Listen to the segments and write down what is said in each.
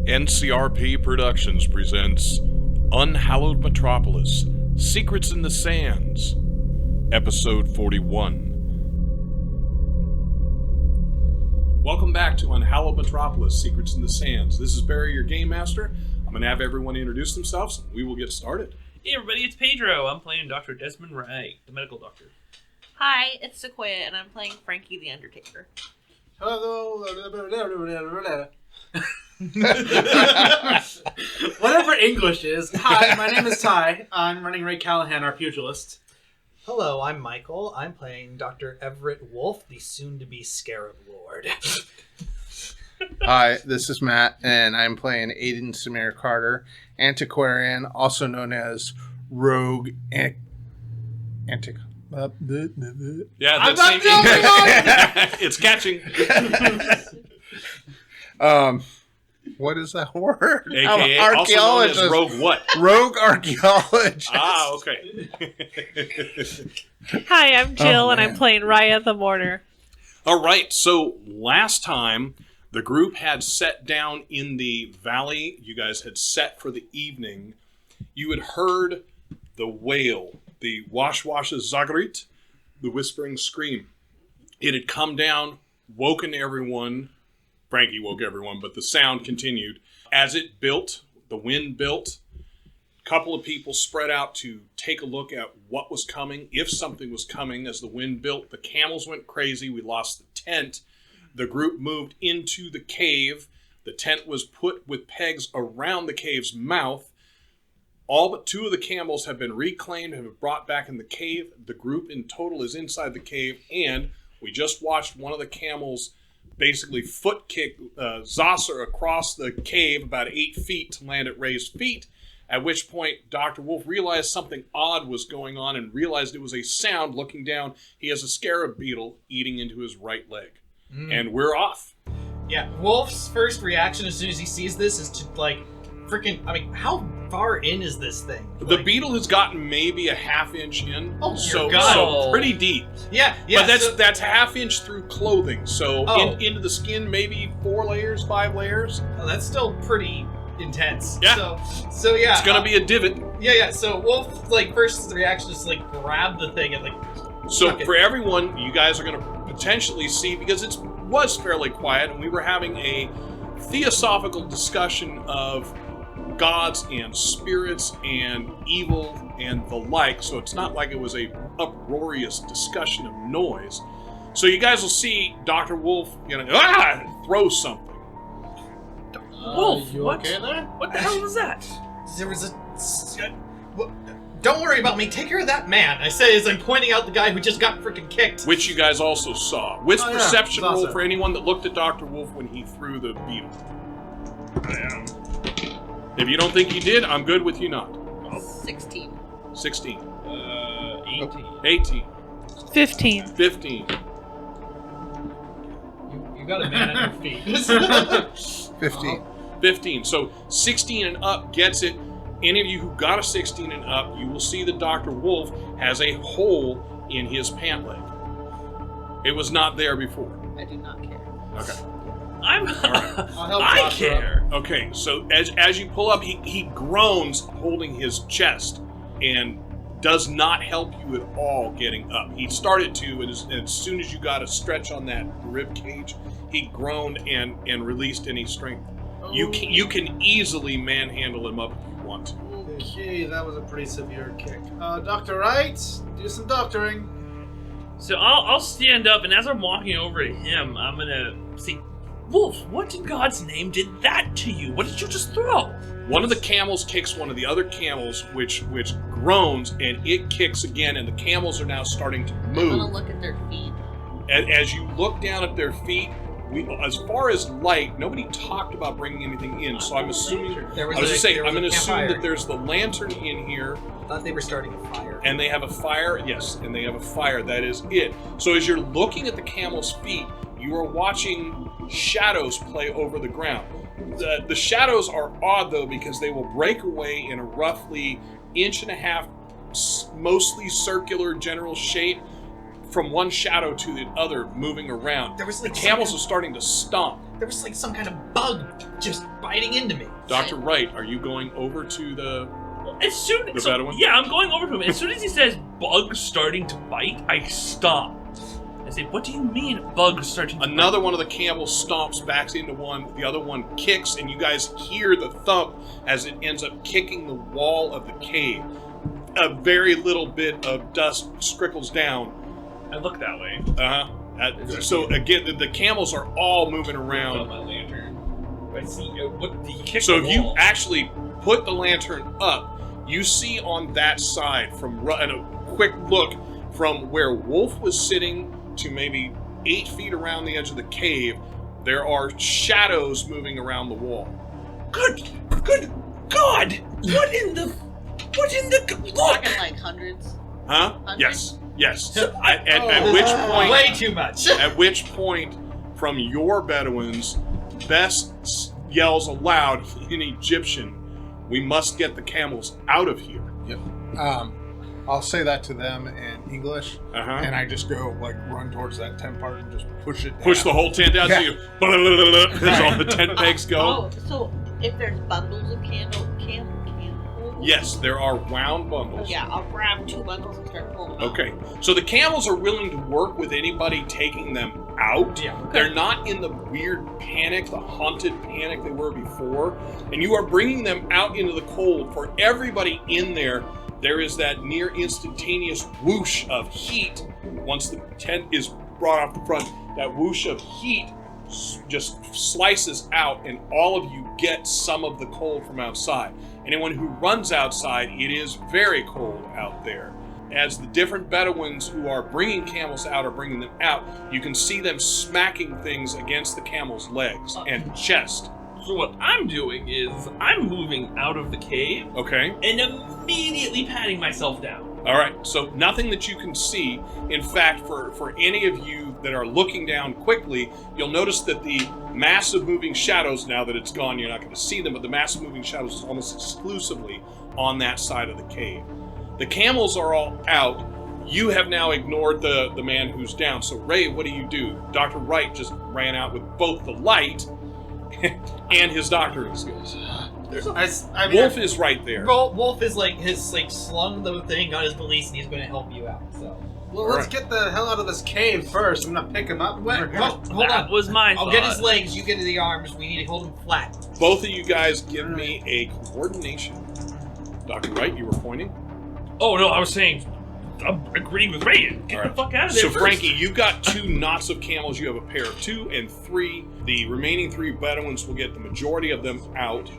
NCRP Productions presents Unhallowed Metropolis, Secrets in the Sands, Episode 41. Welcome back to Unhallowed Metropolis, Secrets in the Sands. This is Barry, your Game Master. I'm going to have everyone introduce themselves, and we will get started. Hey everybody, it's Pedro. I'm playing Dr. Desmond Raya, the medical doctor. Hi, it's Sequoia, and I'm playing Frankie the Undertaker. Hello. Whatever English is. Hi, my name is Ty. I'm running Ray Callahan, our pugilist. Hello, I'm Michael. I'm playing Dr. Everett Wolfe, the soon-to-be Scarab Lord. Hi, this is Matt, and I'm playing Aiden Samir Carter, Antiquarian, also known as Rogue Antic. Yeah, I'm that not same It's catching. What is that word? AKA also known as Rogue what? Rogue Archaeologist. Ah, okay. Hi, I'm Jill, and I'm playing Raya the Mourner. All right, so last time the group had set down in the valley. You guys had set for the evening. You had heard the wail, the wash-wash Zagrit, the whispering scream. It had come down, woken everyone. Frankie woke everyone, but the sound continued. As it built, the wind built, a couple of people spread out to take a look at what was coming, if something was coming. As the wind built, the camels went crazy. We lost the tent. The group moved into the cave. The tent was put with pegs around the cave's mouth. All but two of the camels have been reclaimed and have been brought back in the cave. The group in total is inside the cave, and we just watched one of the camels basically foot kick Zosser across the cave about 8 feet to land at Ray's feet, at which point Dr. Wolfe realized something odd was going on and realized it was a sound. Looking down, he has a scarab beetle eating into his right leg. And we're off. Yeah, Wolfe's first reaction as soon as he sees this is to, how far in is this thing? The beetle has gotten maybe a half-inch in, Oh, so dear God. so pretty deep. Yeah. But that's half-inch through clothing, so into the skin maybe 4 layers, 5 layers. Oh, that's still pretty intense. Yeah. So yeah. It's gonna be a divot. Yeah. So Wolf, first reaction is to grab the thing and So for everyone, you guys are gonna potentially see, because it was fairly quiet, and we were having a theosophical discussion of gods and spirits and evil and the like, so it's not like it was a uproarious discussion of noise. So you guys will see Dr. Wolfe throw something. Wolf, You what? okay there? What the hell was that? There was Don't worry about me. Take care of that man. I say as I'm pointing out the guy who just got freaking kicked. Which you guys also saw. With Oh, yeah. perception It's roll awesome. for anyone that looked at Dr. Wolfe when he threw the beetle. If you don't think you did, I'm good with you not. 16. 16. 18. 18. 15. 15. You got a man at your feet. 15. 15. So 16 and up gets it. Any of you who got a 16 and up, you will see that Dr. Wolfe has a hole in his pant leg. It was not there before. I do not care. Okay. I'm. I'll help I Joshua. care. Okay, so as you pull up, he groans holding his chest and does not help you at all getting up. He started to, and as soon as you got a stretch on that rib cage, he groaned and released any strength. You can easily manhandle him up if you want to. Okay, that was a pretty severe kick. Dr. Wright, do some doctoring. So I'll stand up, and as I'm walking over to him, I'm gonna say, Wolf, what in God's name did that to you? What did you just throw? One of the camels kicks one of the other camels, which groans, and it kicks again, and the camels are now starting to I'm move. gonna look at their feet. As you look down at their feet, as far as light, nobody talked about bringing anything in, so I'm assuming. I'm going to assume that there's the lantern in here. I thought they were starting a fire. And they have a fire, yes, and they have a fire. That is it. So as you're looking at the camel's feet, you are watching shadows play over the ground. The shadows are odd, though, because they will break away in a roughly 1.5 inch, mostly circular general shape, from one shadow to the other, moving around. There was the camels are starting to stomp. There was some kind of bug just by biting into me. Dr. Wright, are you going over to the As soon The better one? Yeah, I'm going over to him. As soon as he says bugs starting to bite, I stop. I say, what do you mean bugs starting to Another bite? one of the camels stomps back into one, the other one kicks, and you guys hear the thump as it ends up kicking the wall of the cave. A very little bit of dust trickles down. I look that way. So again, the camels are all moving Got around. my lantern. I see. What? He kicked So the if you wall. actually put the lantern up, you see on that side, and a quick look from where Wolfe was sitting to maybe 8 feet around the edge of the cave, there are shadows moving around the wall. Good God! What in the look? Talking like hundreds. Huh? Hundreds? Yes. At which point? Way too much. At which point, from your Bedouins, Best yells aloud in Egyptian, "We must get the camels out of here." Yep. I'll say that to them in English, and I just go run towards that tent part and just push it down. Push the whole tent down to you. As all the tent pegs go. Oh, so if there's bundles of candles? Yes, there are wound bundles. Yeah, I'll grab 2 bundles and start pulling them out. Okay, so the camels are willing to work with anybody taking them out. Yeah. They're not in the weird panic, the haunted panic they were before. And you are bringing them out into the cold. For everybody in there, there is that near instantaneous whoosh of heat. Once the tent is brought off the front, that whoosh of heat just slices out, and all of you get some of the cold from outside. Anyone who runs outside, it is very cold out there. As the different Bedouins who are bringing camels out are bringing them out, you can see them smacking things against the camel's legs and chest. So what I'm doing is I'm moving out of the cave Okay? and immediately patting myself down. All right, so nothing that you can see. In fact, for any of you that are looking down quickly, you'll notice that the massive moving shadows, now that it's gone, you're not going to see them, but the massive moving shadows is almost exclusively on that side of the cave. The camels are all out. You have now ignored the man who's down. So, Ray, what do? Dr. Wright just ran out with both the light and his doctoring skills. Wolfe is right there. Wolfe is has slung the thing on his valise and he's going to help you out. So. Well, let's get the hell out of this cave first. I'm gonna pick him up. Hold That on. was my I'll thought. get his legs. You get the arms. We need to hold him flat. Both of you guys give me a coordination. Dr. Wright, you were pointing? Oh no, I was saying, I'm agreeing with Ray. Get All the right. fuck out of there So, first. Frankie, you've got 2 knots of camels. You have a pair of 2 and 3. The remaining 3 Bedouins will get the majority of them out.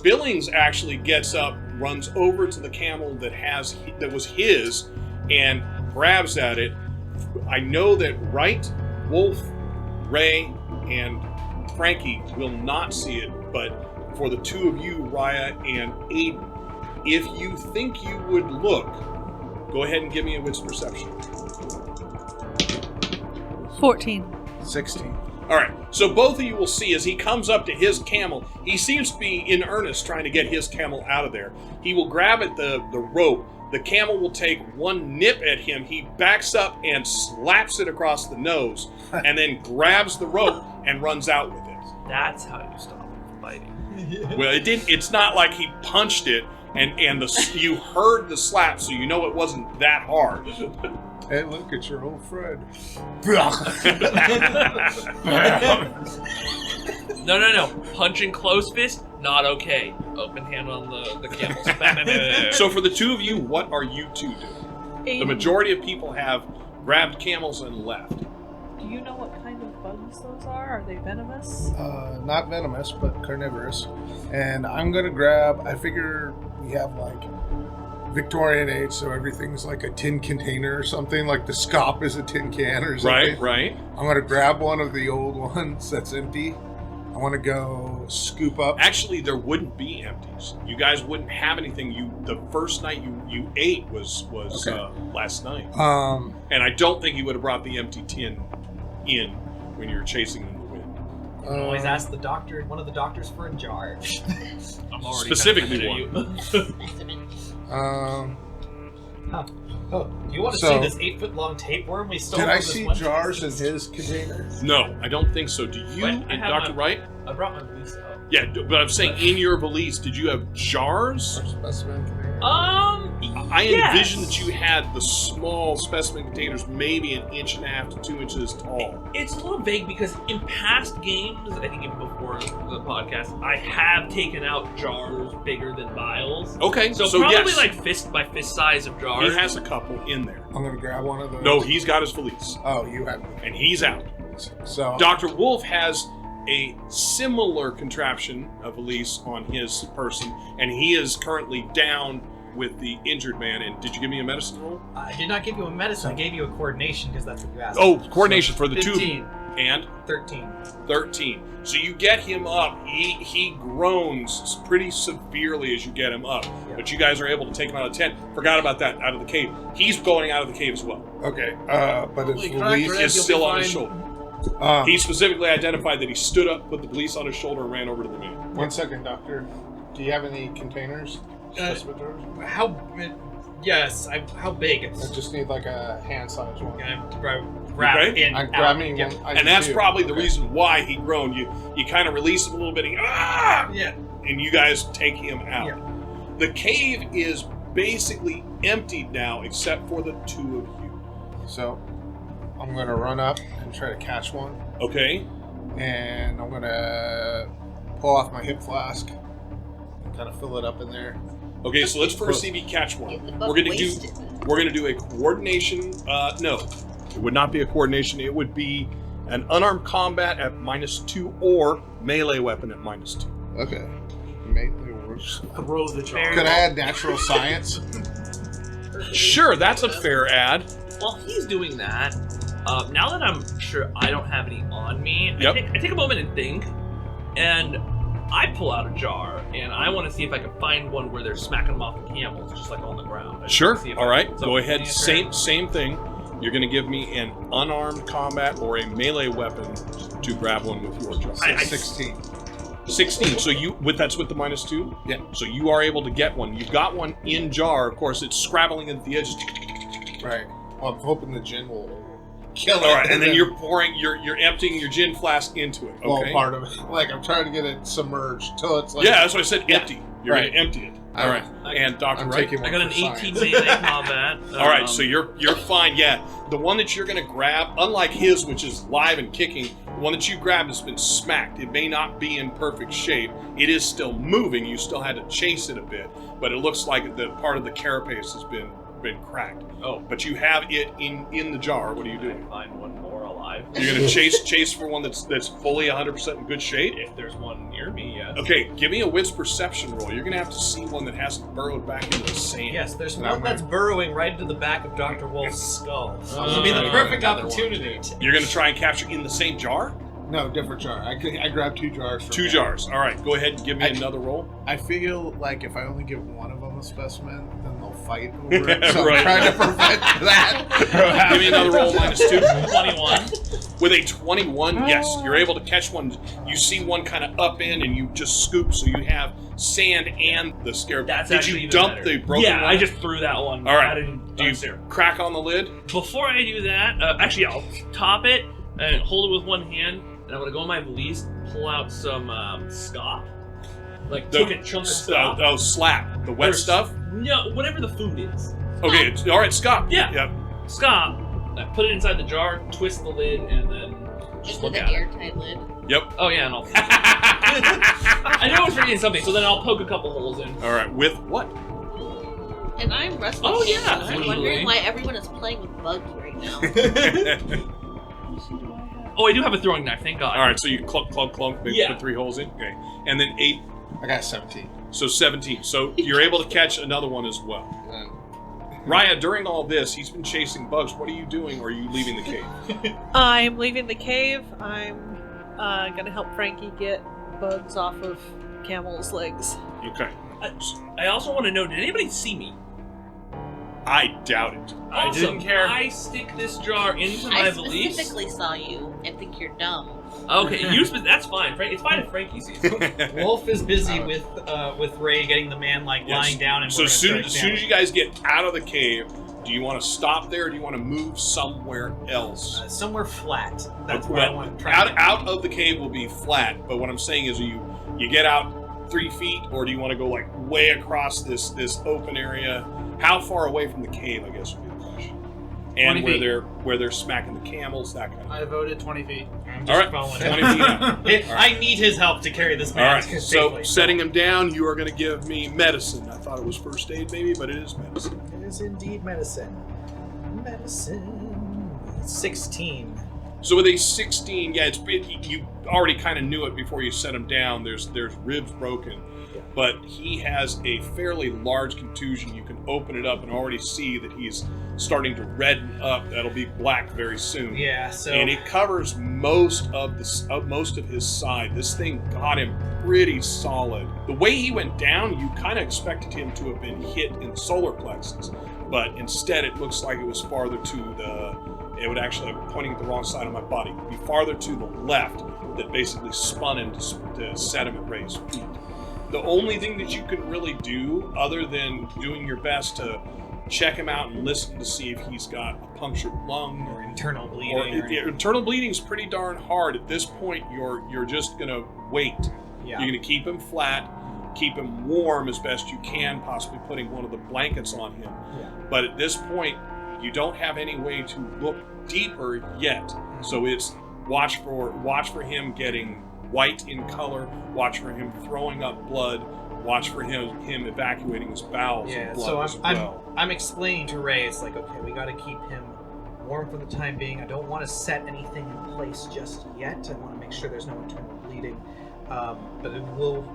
Billings actually gets up, runs over to the camel that was his, and grabs at it. I know that Wright, Wolfe, Ray, and Frankie will not see it, but for the 2 of you, Raya and Aiden, if you think you would look, go ahead and give me a wits perception. 14. 16. All right, so both of you will see as he comes up to his camel, he seems to be in earnest trying to get his camel out of there. He will grab at the rope. The camel will take one nip at him. He backs up and slaps it across the nose, and then grabs the rope and runs out with it. That's how you stop him from biting. Well, it's not like he punched it, and you heard the slap, so you know it wasn't that hard. Hey, look, it's your old friend. No. Punching close fist, not okay. Open hand on the camels. So for the 2 of you, what are you 2 doing? The majority of people have grabbed camels and left. Do you know what kind of bugs those are? Are they venomous? Not venomous, but carnivorous. And I'm gonna grab, I figure we have Victorian age, so everything's like a tin container or something, like the scop is a tin can or something. Right. I'm gonna grab one of the old ones that's empty. I want to go scoop up. Actually, there wouldn't be empties. You guys wouldn't have anything. The first night you ate was Okay. Last night, Um, and I don't think you would have brought the empty tin in when you were chasing in the wind. You can always ask one of the doctors for a jar. I'm already Specifically kinda mad at you. Oh, do you want to So- see this 8-foot-long tapeworm we stole did from I this see one jars in place? his container? No, I don't think so. Do you, Wait, I have Dr. my- Wright? I brought my valise out. Yeah, but I'm saying in your valise, did you have jars? Or specimen container? I yes. envisioned that you had the small specimen containers, maybe 1.5 inches to 2 inches tall. It's a little vague because in past games, I think even before the podcast, I have taken out jars bigger than vials. Okay, So probably yes, like fist by fist size of jars. he has a couple in there. I'm gonna grab one of those. No, he's got his valise, Oh, you have. and he's out. So Dr. Wolfe has a similar contraption, a valise, on his person, and he is currently down with the injured man. And did you give me a medicine roll? I did not give you a medicine. I gave you a coordination because that's what you asked. Oh, coordination for the 15, two. And 13. 13. So you get him up. He groans pretty severely as you get him up. But you guys are able to take him out of the tent. Forgot about that, out of the cave. He's going out of the cave as well. okay, but his He valise is still on his shoulder. Um, He specifically identified that he stood up, put the valise on his shoulder, and ran over to the man. 1 second, doctor. Do you have any containers? Specimen jars? How? Yes. How big? I just need like a hand size one. Grab Okay. in. I'm out, grabbing yeah. one. I And that's do. probably the Okay. reason why he groaned. You kind of release him a little bit, and Yeah. and you guys take him out. Yeah. The cave is basically emptied now, except for the two of you. So I'm gonna run up and try to catch one, Okay? and I'm gonna pull off my hip flask and kind of fill it up in there. Okay, so let's first see if you catch one. Get the We're buck gonna wasted. do a coordination. No, it would not be a coordination. It would be an unarmed combat at -2 or melee weapon at -2. Okay. Melee works. Throw the jar. Could I add natural science? Sure, that's a fair ad. While he's doing that, now that I'm sure I don't have any on me, Yep. I take a moment and think, and I pull out a jar, and I want to see if I can find one where they're smacking them off the camels, just like on the ground. I just Sure. wanna see if All I- right. so Go ahead. any Same thing. You're going to give me an unarmed combat or a melee weapon to grab one with your jar. I- 16. 16. So that's with the -2? Yeah. So you are able to get one. You've got one in jar. Of course, it's scrabbling at the edges. Right. Well, I'm hoping the gin will kill it. All right, and then you're emptying your gin flask into it. Okay. Well, part of it. Like, I'm trying to get it submerged till it's like. Yeah, that's what I said. Yeah. Empty. You're Right. going to empty it. All All right. right. And Dr. I'm Wright. taking I one got an for 18 science. melee combat. All right, so you're fine. Yeah, the one that you're going to grab, unlike his, which is live and kicking, the one that you grabbed has been smacked. It may not be in perfect shape. It is still moving. You still had to chase it a bit, but it looks like the part of the carapace has been cracked. Oh, But you have it in the jar. What are you doing? find one more alive. You're going to chase for one that's fully 100% in good shape. If there's one near me, yes. Okay, give me a wits perception roll. You're going to have to see one that hasn't burrowed back into the sand. Yes, there's And I'm one that's burrowing right into the back of Dr. Wolf's skull. This would be the Oh, perfect another one. opportunity. You're going to try and capture in the same jar? No, different jar. I grabbed 2 jars. From Two there. jars. All right, go ahead and give me I- another roll. I feel like if I only give one of them a specimen, then they'll fight over it. So Right. I'm trying to prevent that. Give me another roll -2. 21. With a 21, yes, you're able to catch one. You see one kind of upend and you just scoop, so you have sand and the scarab. That's Did actually you even dump better. the broken Yeah, one? I just threw that one. All right. I didn't Do you there. crack on the lid? Before I do that, actually, I'll top it and hold it with one hand, and I'm gonna go in my valise, pull out some scop, like take a chunk of scop. Slap. The wet Or- stuff? No, whatever the food is. Okay, all right, Scott. Yeah. Yep. Scop. I put it inside the jar, twist the lid, and then just Just look with at an it. airtight lid. Yep. Oh yeah, and I'll. I know it's forgetting something, so then I'll poke a couple holes in. All right, with what? And I'm rusty. Oh, too, yeah, and I'm actually. wondering why everyone is playing with bugs right now. Oh, I do have a throwing knife. Thank God. All right, so you clunk, clunk, clunk, maybe Yeah. put 3 holes in. Okay. And then 8, I got 17. so 17. So you're able to catch another one as well. And Raya, during all this, he's been chasing bugs. What are you doing, or are you leaving the cave? I'm leaving the cave. I'm gonna help Frankie get bugs off of Camel's legs. Okay. I also want to know: did anybody see me? I doubt it. I didn't care. I stick this jar into my I valise. specifically saw you and think you're dumb. Okay, that's fine. It's fine if Frankie sees me. Wolf is busy with Ray getting the man Yes. lying down and So we're as gonna soon start as you guys get out of the cave, do you want to stop there, or do you want to move somewhere else? somewhere flat. That's where I Well, want to try. out of the cave will be flat, but what I'm saying is, are you You get out 3 feet, or do you want to go like way across this open area? How far away from the cave, I guess, would be the question. And 20 feet. where they're smacking the camels, that kind of I voted 20 feet. I'm All just right, following 20 him. feet out. I need his help to carry this All man right, so safely. setting him down, you are going to give me medicine. I thought it was first aid, maybe, but it is medicine. It is indeed medicine. Medicine. 16. So with a 16, yeah, you already kind of knew it before you set him down. There's ribs broken, but he has a fairly large contusion. You can open it up and already see that he's starting to redden up. That'll be black very soon. Yeah, so And it covers most of his side. This thing got him pretty solid. The way he went down, you kind of expected him to have been hit in the solar plexus, but instead it looks like it was farther to it would actually, I'm pointing at the wrong side of my body, be farther to the left that basically spun him to set him at Ray's feet. The only thing that you can really do, other than doing your best to check him out and listen to see if he's got a punctured lung or internal bleeding. or internal bleeding is pretty darn hard. At this point, you're just gonna wait. Yeah. You're gonna keep him flat, keep him warm as best you can, possibly putting one of the blankets on him. Yeah. But at this point, you don't have any way to look deeper yet. So it's watch for him getting white in color, watch for him throwing up blood, watch for him evacuating his bowels Yeah, and blood so as well. I'm explaining to Ray, it's like, okay, we gotta keep him warm for the time being. I don't want to set anything in place just yet. I want to make sure there's no internal bleeding. But it will,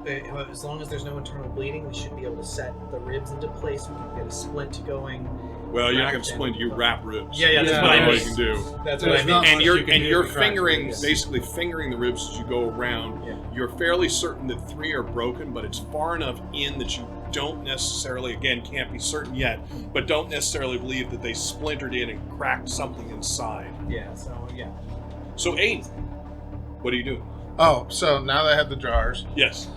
as long as there's no internal bleeding, we should be able to set the ribs into place. We can get a splint going. Well, you're not wrap going to them. splint, you wrap ribs. Yeah, that's Yeah, what I That's all mean. you can do. That's There's what I mean. not And much you're you can do you're to crack fingering, ribs. basically fingering the ribs as you go around. Yeah. You're fairly certain that 3 are broken, but it's far enough in that you don't necessarily, again, can't be certain yet, but don't necessarily believe that they splintered in and cracked something inside. Yeah, so yeah. So 8, what are you doing? Oh, so now that I have the jars, Yes.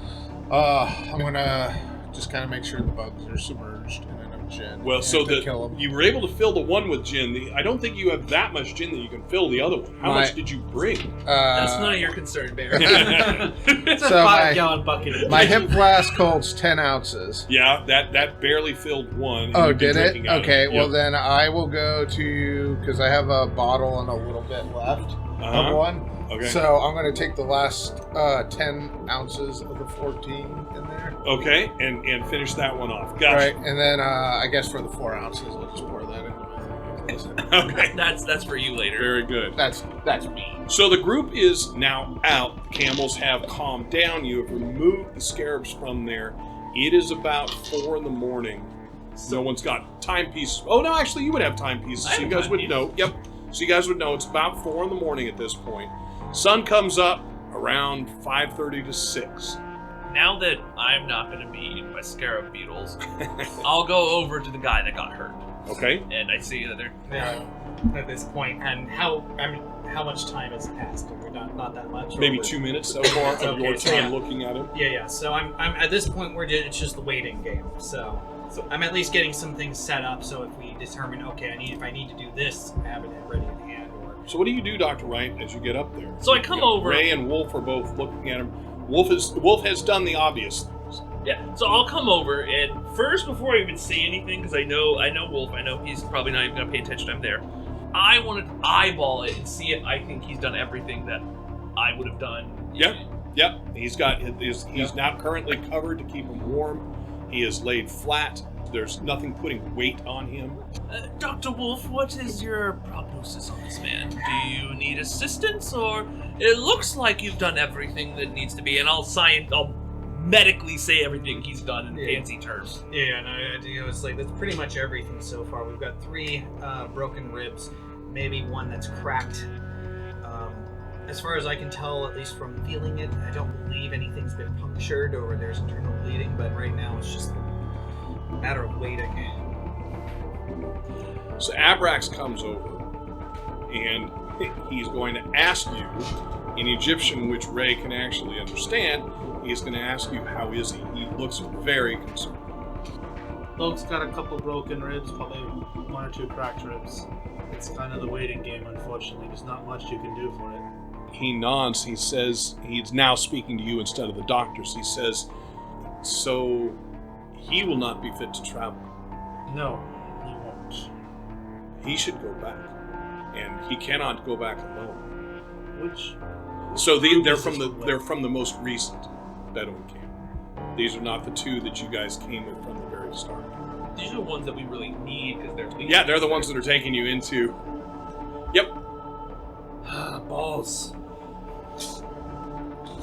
I'm gonna just kind of make sure the bugs are submerged in enough gin. Well, and so to kill them. you were able to fill the one with gin. I don't think you have that much gin that you can fill the other one. How My- much did you bring? That's none of your concern, Bear. It's a So 5-gallon bucket. My hip flask holds 10 ounces. Yeah, that barely filled one. and Oh, you've been did it? drinking out of Okay, it. well Yep. then I will go to, because I have a bottle and a little bit left Uh-huh. of one. Okay. So I'm going to take the last 10 ounces of the 14 in there. Okay, and finish that one off. Gotcha. Right, and then I guess for the 4 ounces, I'll just pour that into my thing. Okay. That's for you later. Very good. That's me. So the group is now out. The camels have calmed down. You have removed the scarabs from there. It is about 4 in the morning. No one's got timepieces. Oh no, actually, you would have timepieces. I So you have guys would know. timepieces. Yep. So you guys would know it's about 4 in the morning at this point. Sun comes up around 5:30 to 6. Now that I'm not going to be eaten by scarab beetles, I'll go over to the guy that got hurt, Okay. and I see that they're. Now, at this point, and how much time has passed? We're not that much. or Maybe we're- 2 minutes so far of Okay, your so time yeah. looking at him. Yeah. So I'm at this point it's just the waiting game. So I'm at least getting some things set up. So if we determine, okay, if I need to do this, I have it ready at hand. Or So what do you do, Dr. Wright, as you get up there? So I come over. Ray and Wolfe are both looking at him. Wolfe has done the obvious things. Yeah, so I'll come over, and first, before I even say anything, because I know Wolfe, I know he's probably not even going to pay attention, I'm there. I want to eyeball it and see if I think he's done everything that I would have done. Yep. He's not currently covered to keep him warm. He is laid flat. There's nothing putting weight on him. Dr. Wolfe, what is your prognosis on this man? Do you need assistance, or it looks like you've done everything that needs to be, and I'll medically say everything he's done in Yeah. fancy terms. yeah, no, it's like that's pretty much everything so far. We've got 3 broken ribs, maybe 1 that's cracked. As far as I can tell, at least from feeling it, I don't believe anything's been punctured or there's internal bleeding. But right now, it's just a matter of waiting. So Abrax comes over, and he's going to ask you, in Egyptian, which Ray can actually understand, he's going to ask you, how is he? He looks very concerned. Luke's got a couple broken ribs, probably 1 or 2 cracked ribs. It's kind of the waiting game, unfortunately. There's not much you can do for it. he nods. He says, he's now speaking to you instead of the doctors. He says, so he will not be fit to travel. No, he won't. He should go back. And he cannot go back alone. Which? So they're from the most recent Bedouin camp. These are not the two that you guys came with from the very start. These are the ones that we really need because they're leading. Yeah, they're the ones that are taking you into. Yep. Balls.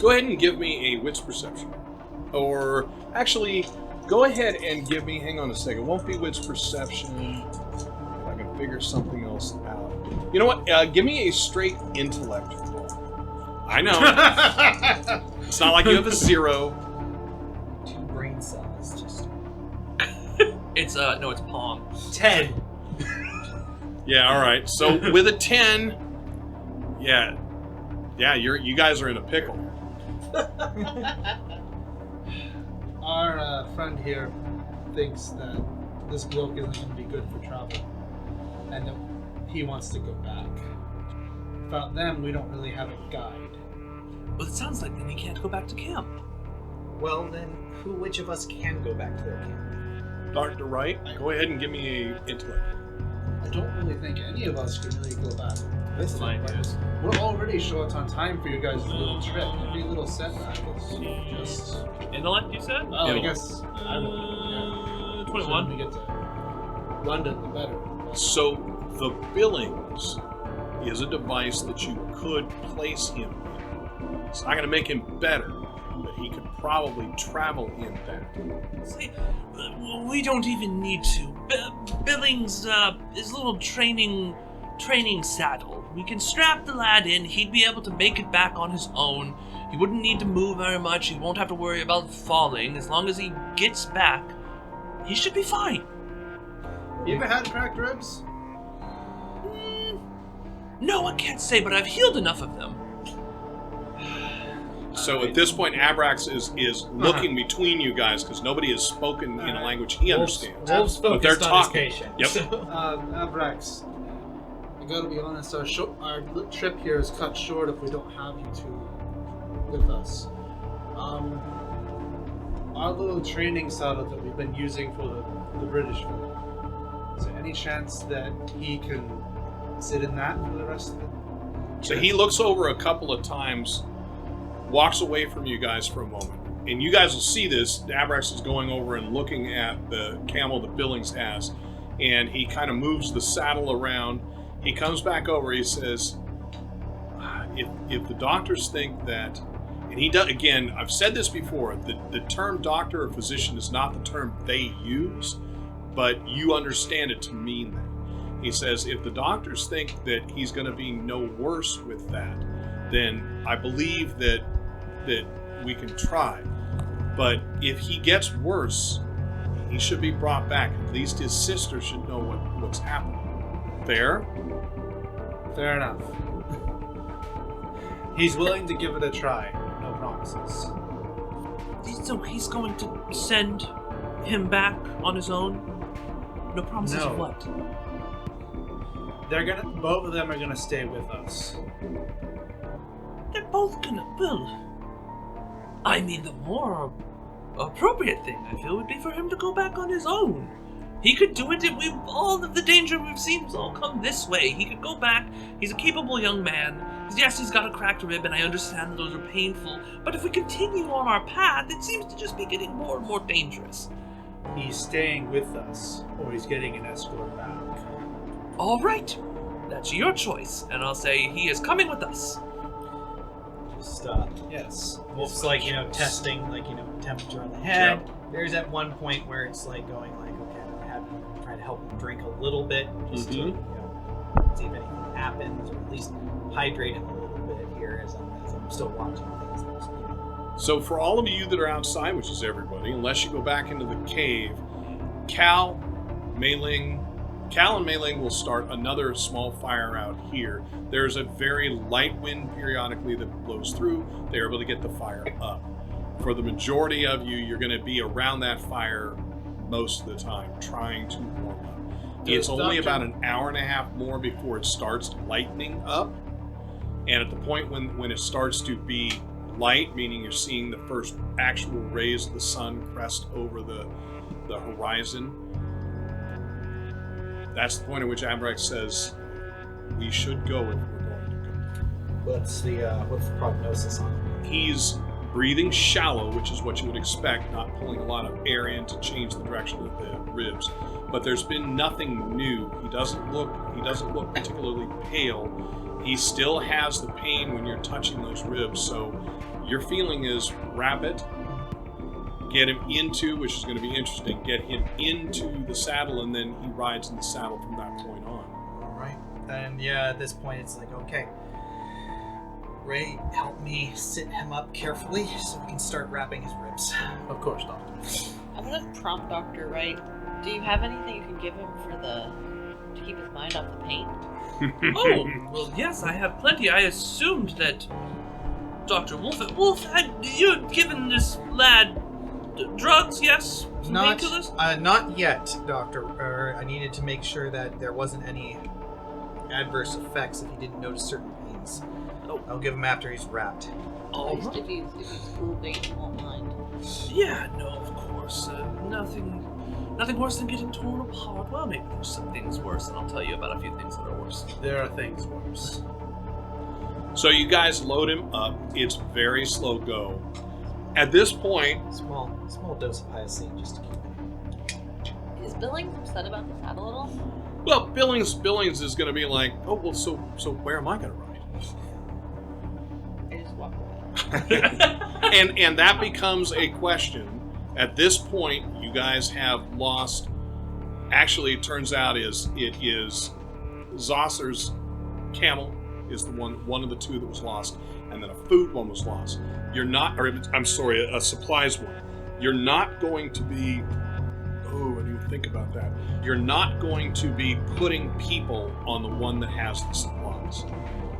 Go ahead and give me a wits perception. Or actually, go ahead and give me. Hang on a second. It won't be wits perception. If I can figure something else out. You know what? Give me a straight intellect roll. I know. It's not like you have a 0. 2 brain cells. Just It's it's Pong. 10. Yeah. All right. So with a 10, yeah, you guys are in a pickle. Our friend here thinks that this bloke isn't going to be good for travel, and that he wants to go back. Without them, we don't really have a guide. Well, it sounds like then he can't go back to camp. Well, then, which of us can go back to their camp? Dr. Wright, go ahead and give me a intellect. I don't really think any of us can really go back. That's my news. We're already short on time for you guys' little trip. Every little setback is just... Intellect, you said? Oh, I guess... I don't know. 21. We get to London, the better. So the Billings is a device that you could place him in. It's not going to make him better, but he could probably travel in that. See, we don't even need to. Billings, his little training saddle. We can strap the lad in. He'd be able to make it back on his own. He wouldn't need to move very much. He won't have to worry about falling. As long as he gets back, he should be fine. You ever had cracked ribs? No, I can't say, but I've healed enough of them. So at this point, Abrax is looking between you guys because nobody has spoken in a language he understands. Wolf's But they're focused on his talking. patient. Yep. Abrax, I gotta be honest, our trip here is cut short if we don't have you two with us. Our little training saddle that we've been using for the British fellow, is there any chance that he can sit in that for the rest of it? So he looks over a couple of times, walks away from you guys for a moment. And you guys will see this. Abrax is going over and looking at the camel that Billings has. And he kind of moves the saddle around. He comes back over. He says, if the doctors think that... And he does, again, I've said this before. The term doctor or physician is not the term they use. But you understand it to mean that. He says, if the doctors think that he's going to be no worse with that, then I believe that we can try. But if he gets worse, he should be brought back. At least his sister should know what's happening. Fair? Fair enough. He's willing to give it a try. No promises. So he's going to send him back on his own? No promises No. of what? Both of them are gonna stay with us. They're both gonna... Well... I mean, the more appropriate thing, I feel, would be for him to go back on his own. He could do it. All of the danger we've seen has all come this way. He could go back. He's a capable young man. Yes, he's got a cracked rib, and I understand that those are painful. But if we continue on our path, it seems to just be getting more and more dangerous. He's staying with us, or he's getting an escort back. All right. That's your choice. And I'll say he is coming with us. Just, Yes. Wolf's like, testing, temperature on the head. There's at one point where it's like going like, okay, I'm trying to help him drink a little bit, just to, see if anything happens, or at least hydrate him a little bit here as I'm still watching things. So for all of you that are outside, which is everybody, unless you go back into the cave, Cal and Mei-Ling will start another small fire out here. There's a very light wind periodically that blows through. They're able to get the fire up. For the majority of you, you're going to be around that fire most of the time, trying to warm up. It's only about an hour and a half more before it starts lightening up. And at the point when it starts to be light, meaning you're seeing the first actual rays of the sun crest over the horizon, that's the point at which Ambrek says, we should go if we're going to go. What's the prognosis on it? He's breathing shallow, which is what you would expect, not pulling a lot of air in to change the direction of the ribs. But there's been nothing new. He doesn't look particularly pale. He still has the pain when you're touching those ribs. So your feeling is wrap it, get him into, which is going to be interesting, get him into the saddle, and then he rides in the saddle from that point on. All right. And yeah, at this point, it's like, okay, Ray, help me sit him up carefully so we can start wrapping his ribs. Of course, Doctor. I'm gonna prompt Dr. Wright. Do you have anything you can give him to keep his mind off the pain? Oh, well, yes, I have plenty. I assumed that Dr. Wolfe, had you given this lad drugs, yes? Some painkillers? Not yet, Doctor. I needed to make sure that there wasn't any adverse effects if he didn't notice certain pains. Oh. I'll give him after he's wrapped. All If right. he's cool, they won't mind. Yeah, no, of course. Nothing worse than getting torn apart. Well, maybe there's some things worse, and I'll tell you about a few things that are worse. There are things worse. So you guys load him up. It's very slow go. At this point, Small dose of hyoscine just to keep it. Is Billings upset about the saddle at all? well, Billings is going to be like, oh, well, so where am I going to ride? I just walk away. and that becomes a question. At this point, you guys have lost. Actually, it turns out it is Zosser's camel is the one of the two that was lost, and then a food one was lost. You're not, or I'm sorry, a supplies one. You're not going to be. Oh, I didn't think about that. You're not going to be putting people on the one that has the supplies.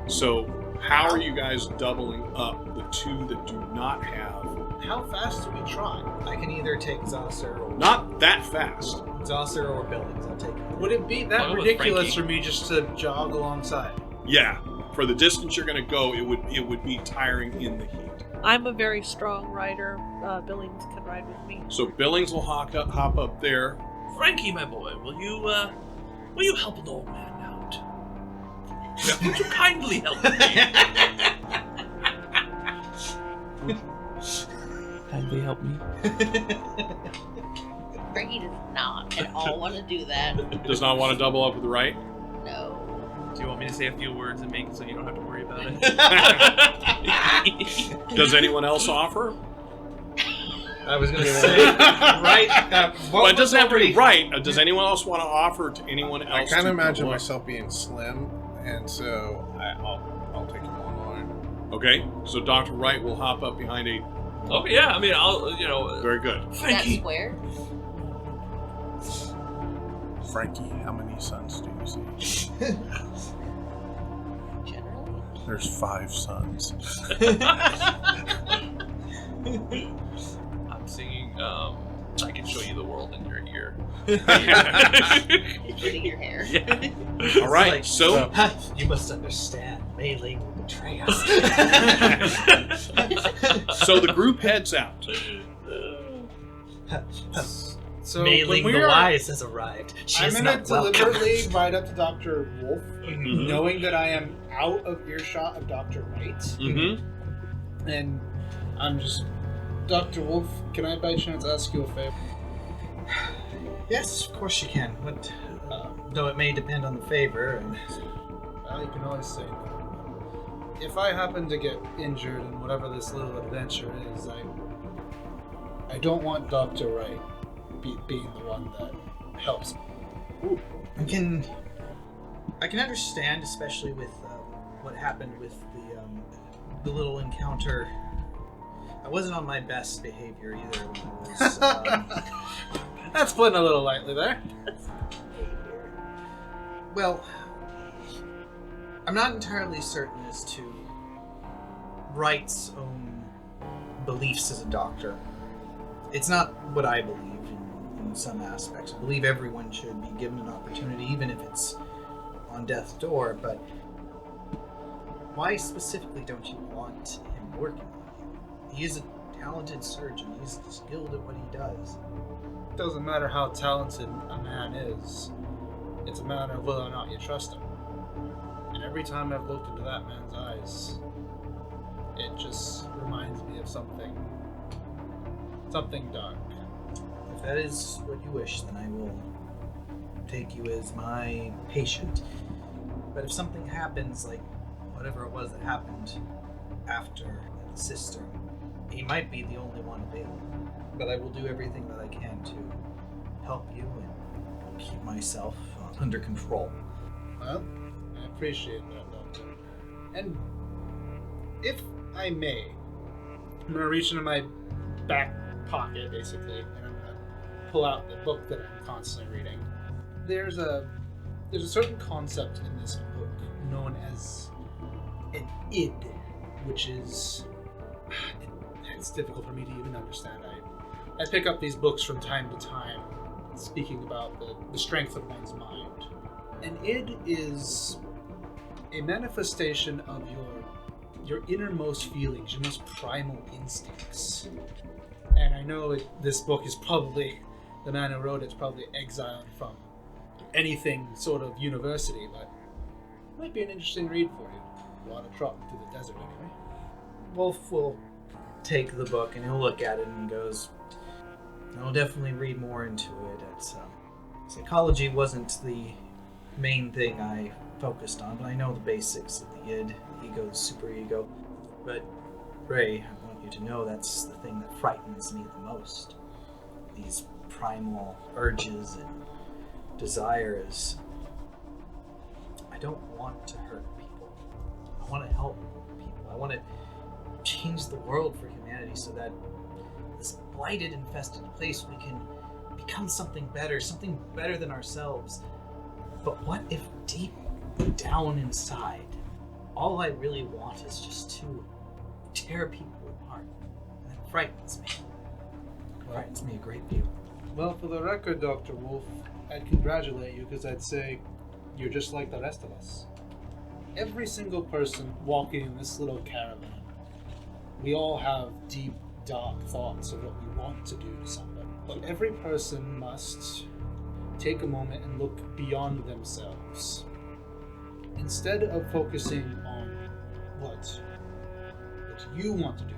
So, how are you guys doubling up the two that do not have? How fast do we try? I can either take Zosser or Not that fast. Zosser or Billings. I'll take it. Would it be that I'll go with ridiculous Frankie. for me just to jog alongside? Yeah, for the distance you're going to go, it would be tiring in the heat. I'm a very strong rider. Billings can ride with me. So Billings will hop up there. Frankie, my boy, will you help an old man out? Would you kindly help me? Kindly help me. Frankie does not at all want to do that. Does not want to double up with the right. No. Do you want me to say a few words and make it so you don't have to worry about it? Does anyone else offer? I was going to say, right? Well, it doesn't have to be right. Does anyone else want to offer to anyone I else? kind to of imagine double up? myself being slim, and so I'll take him on line. Okay, so Dr. Wright will hop up behind a. Oh yeah, I mean, I'll Very good. Is that Frankie. square? Frankie, how many sons do you see? Generally? There's 5 sons. I'm singing. I can show you the world in your ear. Including your hair. Yeah. All right, Like, so you must understand, melee will betray us. so the group heads out. So Mailing when the we are, wise has arrived. She I'm is gonna not welcome. deliberately ride up to Dr. Wolfe, Mhm. knowing that I am out of earshot of Dr. Wright, Mm-hmm. and I'm just, Dr. Wolfe, can I by chance ask you a favor? Yes, of course you can. But though it may depend on the favor. And Well, you can always say no. If I happen to get injured in whatever this little adventure is, I don't want Dr. Wright being the one that helps. I can understand, especially with what happened with the little encounter. I wasn't on my best behavior either when I was. That's putting a little lightly there. Well, I'm not entirely certain as to Wright's own beliefs as a doctor. It's not what I believe in some aspects. I believe everyone should be given an opportunity, even if it's on death's door, but Why specifically don't you want him working on you? He is a talented surgeon. He's skilled at what he does. It doesn't matter how talented a man is. It's a matter of whether or not you trust him. And every time I've looked into that man's eyes, it just reminds me of something dark. If that is what you wish, then I will take you as my patient. But if something happens, like whatever it was that happened after the cistern, he might be the only one available. But I will do everything that I can to help you and keep myself under control. Well, I appreciate that, Doctor. And if I may, I'm gonna reach into my back pocket, basically, and I'm gonna pull out the book that I'm constantly reading. There's a certain concept in this book known as an id, which is it's difficult for me to even understand. I pick up these books from time to time, speaking about the strength of one's mind. An id is a manifestation of your innermost feelings, your most primal instincts. And I know this book is probably, the man who wrote it's probably exiled from anything sort of university, but it might be an interesting read for you. A lot of trot through the desert anyway. Wolfe will take the book and he'll look at it and he goes, I'll definitely read more into it. Psychology wasn't the main thing I focused on, but I know the basics of the id, ego, superego. But Ray, I want you to know that's the thing that frightens me the most. These primal urges and desires. I don't want to hurt people. I want to help people. I want to change the world for humanity so that this blighted, infested place, we can become something better than ourselves. But what if deep down inside, all I really want is just to tear people apart? And that frightens me. It frightens me a great deal. Well, for the record, Dr. Wolfe, I'd congratulate you because I'd say you're just like the rest of us. Every single person walking in this little caravan, we all have deep, dark thoughts of what we want to do to somebody. But every person must take a moment and look beyond themselves. Instead of focusing on what you want to do,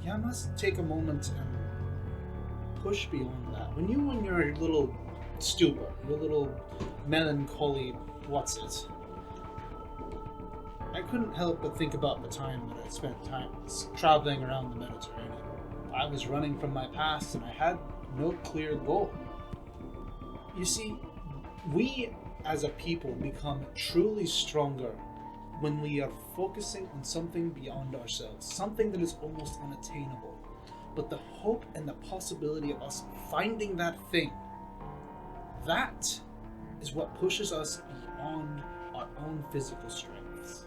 you must take a moment and push beyond that. When you're in your little stupor, your little melancholy I couldn't help but think about the time that I spent time traveling around the Mediterranean. I was running from my past and I had no clear goal. You see, we as a people become truly stronger when we are focusing on something beyond ourselves, something that is almost unattainable. But the hope and the possibility of us finding that thing, that is what pushes us beyond our own physical strengths.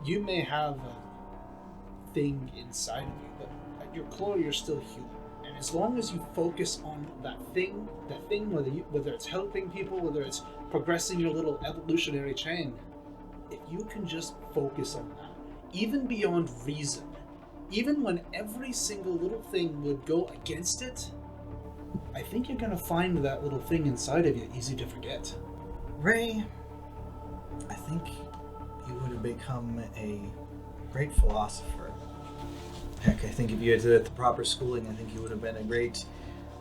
You may have a thing inside of you, but at your core you're still human. And as long as you focus on that thing, whether it's helping people, whether it's progressing your little evolutionary chain, if you can just focus on that, even beyond reason, even when every single little thing would go against it, I think you're gonna find that little thing inside of you easy to forget. Ray, I think you would have become a great philosopher. Heck, I think if you had the proper schooling, I think you would have been a great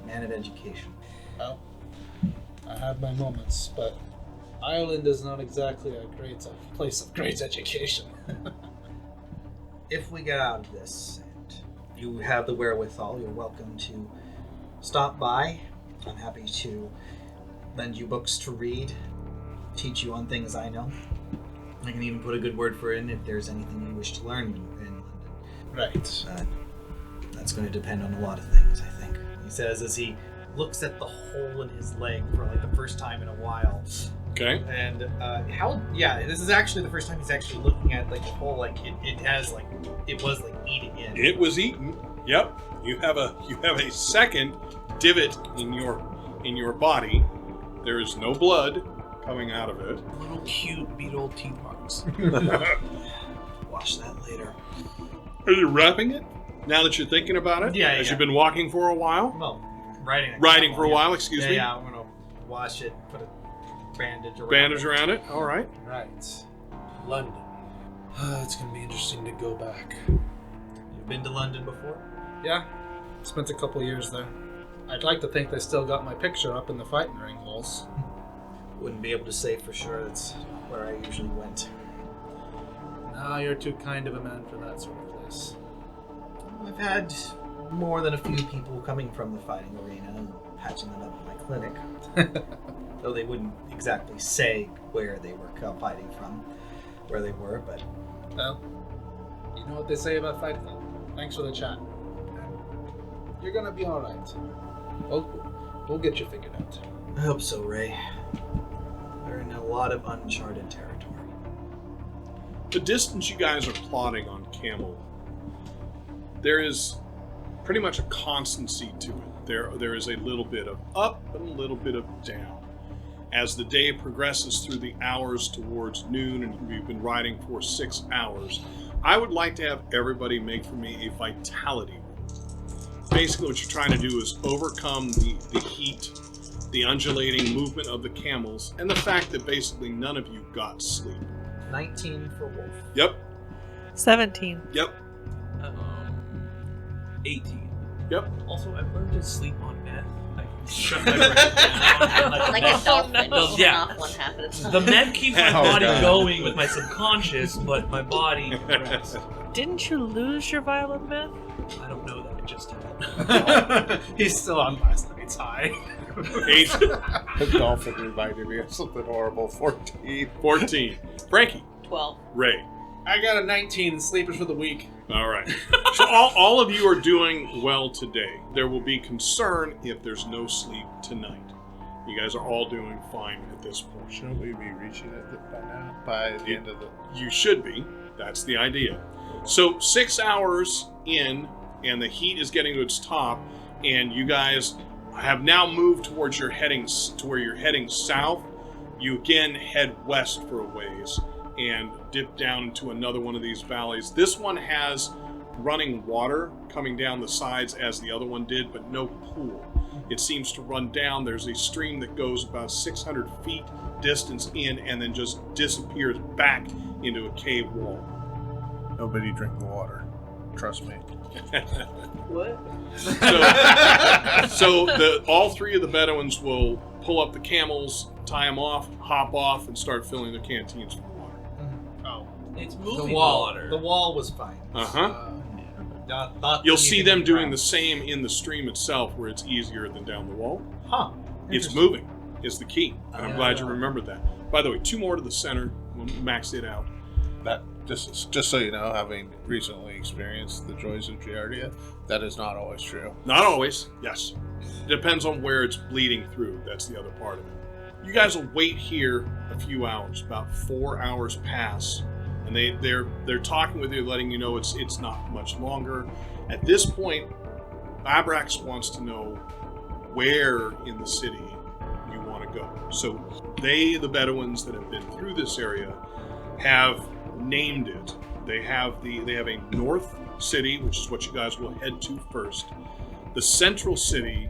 man of education. Well, I have my moments, but Ireland is not exactly a place of great education. If we get out of this and you have the wherewithal, you're welcome to stop by. I'm happy to lend you books to read, teach you on things I know. I can even put a good word for it in if there's anything you wish to learn in London. Right. That's going to depend on a lot of things, I think. He says as he looks at the hole in his leg for like the first time in a while. Okay. And this is actually the first time he's actually looking at like the hole, like it was eating in. It was eaten. Yep. You have a second divot in your body. There is no blood coming out of it. Little cute beetle teeth marks. Watch that later. Are you wrapping it now that you're thinking about it? Yeah, As yeah. you've been walking for a while? Well, riding. Riding for a while, excuse me. Yeah, I'm gonna wash it, put a bandage around Bandage it. around it. All right. Right. London. It's gonna be interesting to go back. You've been to London before? Yeah. Spent a couple years there. I'd like to think they still got my picture up in the fighting ring walls. Wouldn't be able to say for sure. That's where I usually went. No, you're too kind of a man for that sort of place. I've had more than a few people coming from the fighting arena and patching them up at my clinic. Though they wouldn't exactly say where they were fighting from, where they were, but... Well, you know what they say about fighting. Thanks for the chat. You're gonna be alright. We'll get you figured out. I hope so, Ray. We're in a lot of uncharted territory. The distance you guys are plotting on Camel, there is pretty much a constancy to it. There is a little bit of up and a little bit of down. As the day progresses through the hours towards noon, and we've been riding for 6 hours, I would like to have everybody make for me a vitality roll. Basically what you're trying to do is overcome the heat, the undulating movement of the camels, and the fact that basically none of you got sleep. 19 for Wolf. Yep, 17. yep, 18. yep. Also, I've learned to sleep on meth. I can shut my brain down. Like a dolphin. no. Just Yeah. off one half at a time. The meth keeps my Oh, body God. going with my subconscious, but my body rests. Didn't you lose your vial of meth? I don't know that. I just did. He's still on last night's high. 8, The dolphin reminded me of something horrible. 14. 14. Frankie, 12. Ray. I got a 19 sleepers for the week. All right. So all of you are doing well today. There will be concern if there's no sleep tonight. You guys are all doing fine at this point. Shouldn't we be reaching it by now? By the end of the... You should be. That's the idea. So 6 hours in, and the heat is getting to its top, and you guys have now moved towards your heading to where you're heading south. You again head west for a ways and dip down into another one of these valleys. This one has running water coming down the sides as the other one did, but no pool. It seems to run down. There's a stream that goes about 600 feet distance in and then just disappears back into a cave wall. Nobody drink the water. Trust me. What? So all three of the Bedouins will pull up the camels, tie them off, hop off, and start filling their canteens full of water. Oh. It's The moving wall. water. The wall was fine. Uh-huh. Thought You'll there see needed to them be doing ground. the same in the stream itself, where it's easier than down the wall. Huh. It's Interesting. moving is the key. And I'm Yeah. glad you remembered that. By the way, 2 more to the center. We'll max it out. That just so you know, having recently experienced the joys of Giardia, that is not always true. Not always, yes. Depends on where it's bleeding through. That's the other part of it. You guys will wait here a few hours. About 4 hours pass, and they're talking with you, letting you know it's not much longer. At this point, Abrax wants to know where in the city you want to go. So the Bedouins that have been through this area, have named it. They have a north city, which is what you guys will head to first, the central city,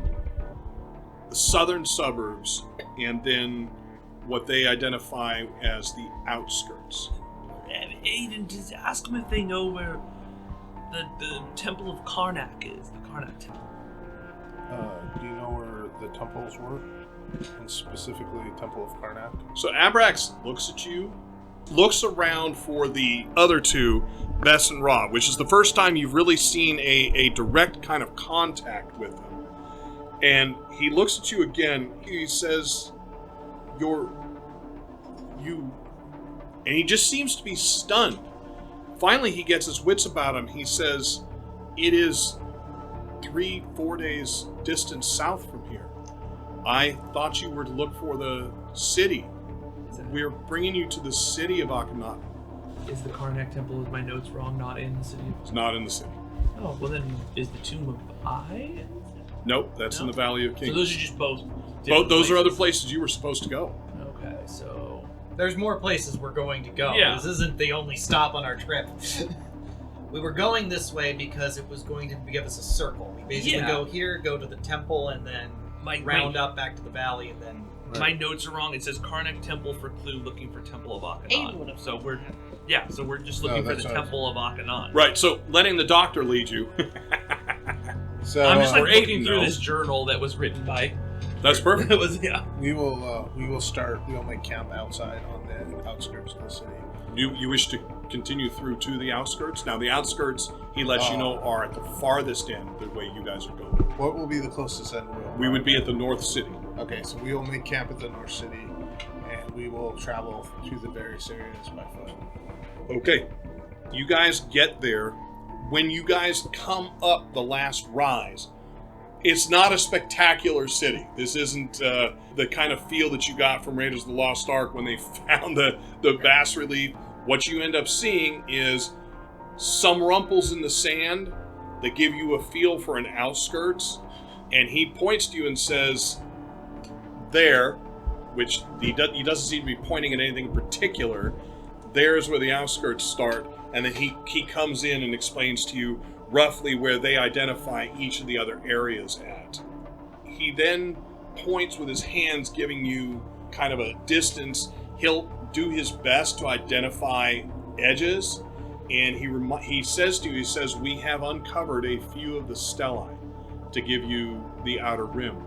the southern suburbs, and then what they identify as the outskirts. Aiden, just ask them if they know where the Temple of Karnak is. The Karnak Temple. Do you know where the temples were? And specifically Temple of Karnak? So Abrax looks at you, looks around for the other two, Bess and Rob, which is the first time you've really seen a direct kind of contact with them. And he looks at you again. He says, you. And he just seems to be stunned. Finally, he gets his wits about him. He says, it is 3-4 days distance south from here. I thought you were to look for the city. We're bringing you to the city of Akhenaten. Is the Karnak Temple, is my notes wrong, not in the city? It's not in the city. Oh, well then, is the Tomb of I? Nope, that's in No. the Valley of So Kings. those are just both. Both different those are other places. places you were supposed to go. Okay. way, so there's more places we're going to go. Yeah. This isn't the only stop on our trip. We were going this way because it was going to give us a circle. We basically Yeah. go here, go to the temple, and then round up back to the valley, and then... My notes are wrong. It says Karnak Temple for clue, looking for Temple of Aiden Akhenaten. would've- So we're just looking for that's the what I was- Temple of Akhenaten. Right, so letting the doctor lead you. So I'm just like Or looking Aiden through knows. this journal that was written by. That's perfect. It was we will start. We'll make camp outside on the outskirts of the city. You wish to continue through to the outskirts? Now, the outskirts, he lets you know, are at the farthest end the way you guys are going. What will be the closest end? We would be at the North City. Okay, so we will make camp at the North City, and we will travel to the various areas by foot. Okay, you guys get there. When you guys come up the last rise, it's not a spectacular city. This isn't the kind of feel that you got from Raiders of the Lost Ark when they found the bas relief. What you end up seeing is some rumples in the sand that give you a feel for an outskirts, and he points to you and says, there, which he doesn't seem to be pointing at anything in particular, there's where the outskirts start, and then he comes in and explains to you roughly where they identify each of the other areas at. He then points with his hands, giving you kind of a distance. He'll do his best to identify edges, and he says to you, we have uncovered a few of the stellae to give you the outer rim.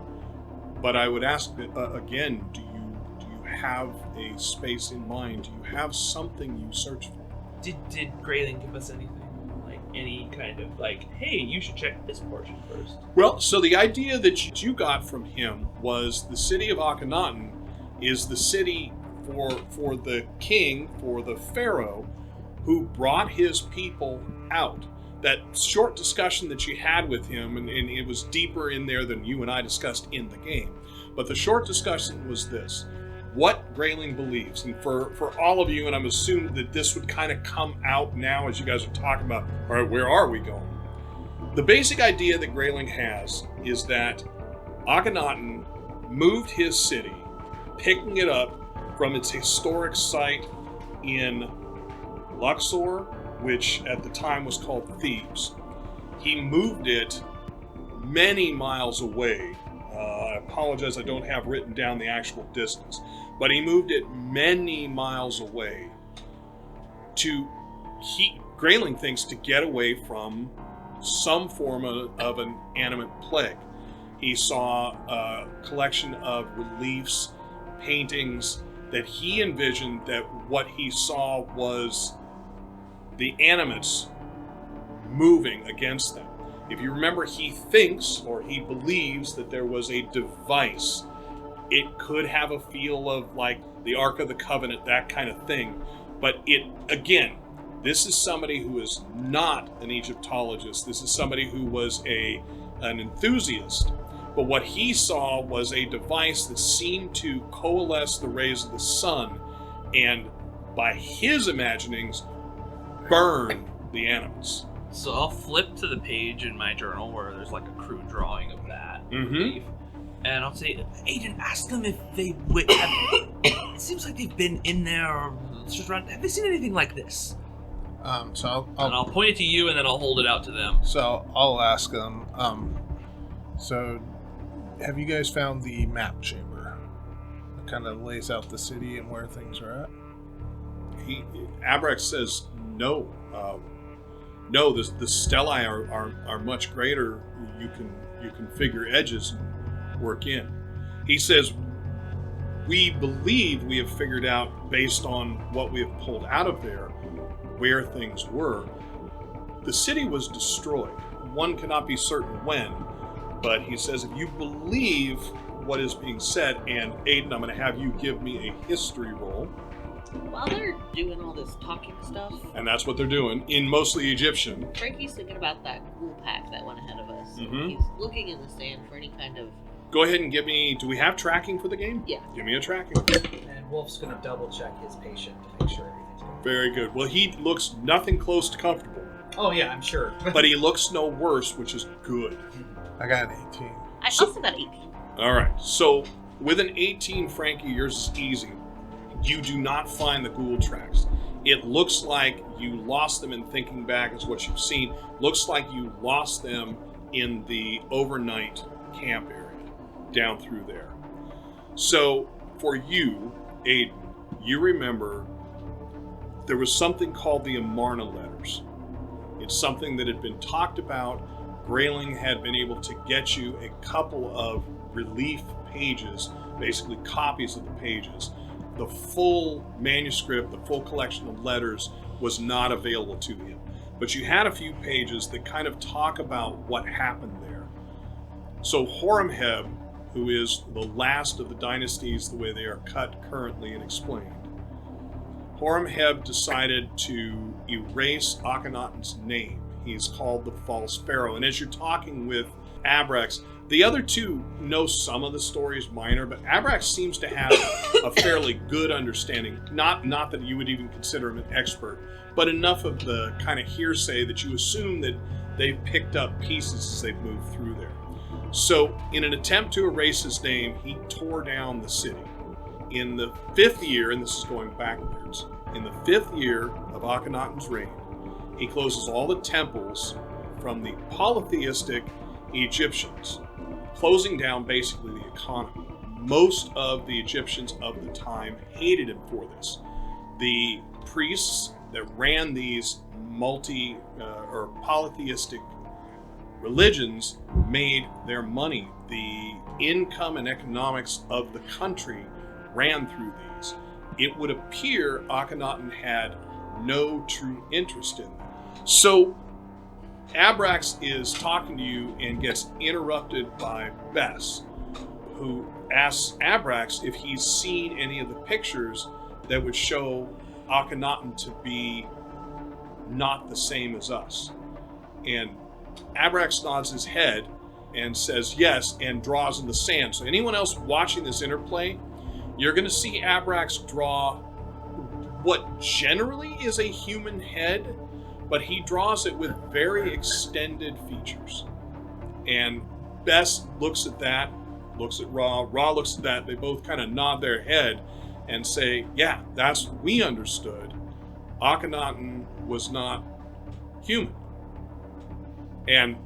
But I would ask again, do you have a space in mind? Do you have something you search for? Did Grayling give us anything? Like any kind of like, hey, you should check this portion first. Well, so the idea that you got from him was the city of Akhenaten is the city for the king, for the pharaoh, who brought his people out. That short discussion that you had with him, and it was deeper in there than you and I discussed in the game, but the short discussion was this: what Grayling believes. And for all of you, and I'm assuming that this would kind of come out now as you guys are talking about, all right, where are we going? The basic idea that Grayling has is that Akhenaten moved his city, picking it up from its historic site in Luxor, which at the time was called Thebes. He moved it many miles away. I apologize, I don't have written down the actual distance, but he moved it many miles away Grayling thinks, to get away from some form of an animate plague. He saw a collection of reliefs, paintings that he envisioned that what he saw was the animates moving against them. If you remember, he thinks, or he believes, that there was a device. It could have a feel of like the Ark of the Covenant, that kind of thing. But this is somebody who is not an Egyptologist. This is somebody who was an enthusiast. But what he saw was a device that seemed to coalesce the rays of the sun, and by his imaginings, burn the animals. So I'll flip to the page in my journal where there's like a crude drawing of that. Mm-hmm. And I'll say, Aiden, ask them if they it seems like they've been in there or just around. Have they seen anything like this? So And I'll point it to you, and then I'll hold it out to them. So I'll ask them. So have you guys found the map chamber? It kind of lays out the city and where things are at. Abrex says no. No, the stellae are much greater. You can figure edges and work in. He says, we believe we have figured out, based on what we have pulled out of there, where things were. The city was destroyed. One cannot be certain when, but he says, if you believe what is being said, and Aiden, I'm going to have you give me a history roll. While they're doing all this talking stuff, And that's what they're doing, in mostly Egyptian. Frankie's thinking about that ghoul pack that went ahead of us. Mhm. He's looking in the sand for any kind of... Go ahead and give me, do we have tracking for the game? Yeah. Give me a tracking. And Wolf's going to double check his patient to make sure everything's going. Very good. Well, he looks nothing close to comfortable, Oh yeah, I'm sure. but he looks no worse, which is good. I got an 18. I So- also got 18. All right. So with an 18, Frankie, yours is easy. you do not find the ghoul tracks. It looks like you lost them in thinking back is what you've seen. Looks like you lost them in the overnight camp area down through there. So for you, Aiden, you remember there was something called the Amarna letters. It's something that had been talked about. Grayling had been able to get you a couple of relief pages, basically copies of the pages. The full manuscript, the full collection of letters was not available to you. But you had a few pages that kind of talk about what happened there. So Horemheb, who is the last of the dynasties the way they are cut currently and explained, Horemheb decided to erase Akhenaten's name. He's called the False Pharaoh. And as you're talking with Abrax, the other two know some of the stories minor, but Abrax seems to have a fairly good understanding. Not that you would even consider him an expert, but enough of the kind of hearsay that you assume that they've picked up pieces as they've moved through there. So in an attempt to erase his name, he tore down the city. In the 5th year, and this is going backwards, in the 5th year of Akhenaten's reign, he closes all the temples from the polytheistic Egyptians, closing down basically the economy. Most of the Egyptians of the time hated him for this. The priests that ran these or polytheistic religions made their money. The income and economics of the country ran through these. It would appear Akhenaten had no true interest in them. So Abrax is talking to you and gets interrupted by Bess, who asks Abrax if he's seen any of the pictures that would show Akhenaten to be not the same as us. And Abrax nods his head and says yes and draws in the sand. So anyone else watching this interplay, you're going to see Abrax draw what generally is a human head, but he draws it with very extended features. And Bess looks at that, looks at Ra looks at that, they both kind of nod their head and say, yeah, that's what we understood. Akhenaten was not human. And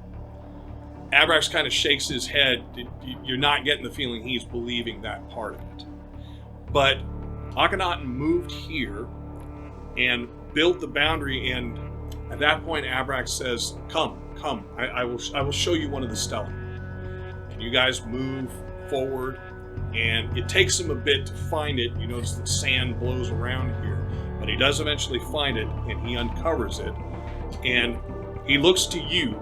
Abrax kind of shakes his head. You're not getting the feeling he's believing that part of it. But Akhenaten moved here and built the boundary, and at that point Abrax says, come, I will show you one of the stelae. And you guys move forward, and it takes him a bit to find it. You notice that sand blows around here, but he does eventually find it, and he uncovers it, and he looks to you.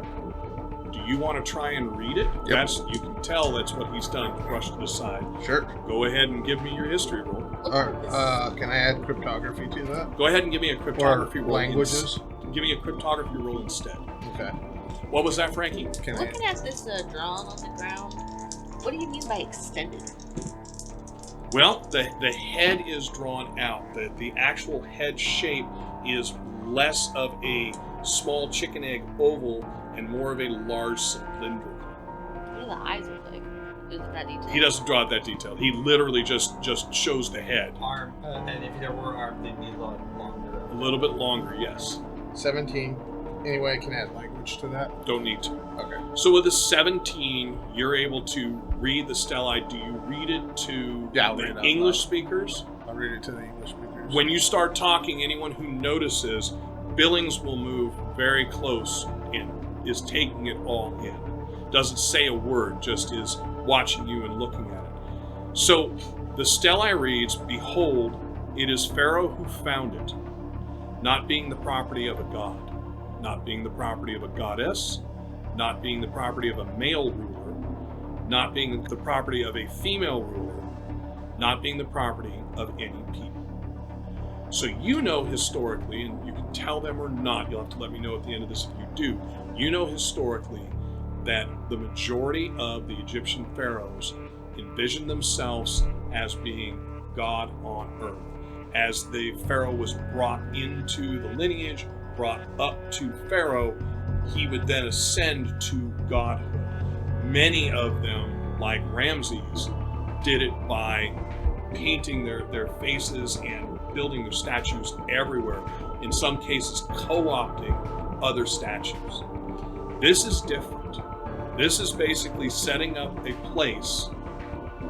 Do you want to try and read it? Yep. You can tell that's what he's done, brushed it aside. Sure. Go ahead and give me your history roll. Can I add cryptography to that? Go ahead and give me a cryptography Or roll. languages? Give me a cryptography roll instead. Okay. What was that, Frankie? Can I? Looking at this drawing on the ground, what do you mean by extended? Well, the head is drawn out. The actual head shape is less of a small chicken egg oval and more of a large cylindrical. What do the eyes look like? Isn't that detailed? He doesn't draw it that detailed. He literally just shows the head. Arm, and if there were arms, they'd be a lot longer. A little bit longer, yes. 17. Anyway, I can add language to that. Don't need to. Okay. So with a 17, you're able to read the stelae. Do you read it to Yeah, I'll read it the out English loud. speakers? I'll read it to the English speakers. When you start talking, anyone who notices, Billings will move very close and is taking it all in. Doesn't say a word, just is watching you and looking at it. So the stelae reads, "Behold, it is Pharaoh who found it, not being the property of a god, not being the property of a goddess, not being the property of a male ruler, not being the property of a female ruler, not being the property of any people." So you know historically, and you can tell them or not, you'll have to let me know at the end of this if you do, you know historically that the majority of the Egyptian pharaohs envisioned themselves as being God on earth. As the pharaoh was brought into the lineage, brought up to pharaoh, he would then ascend to godhood. Many of them, like Ramses, did it by painting their faces and building their statues everywhere. In some cases, co-opting other statues. This is different. This is basically setting up a place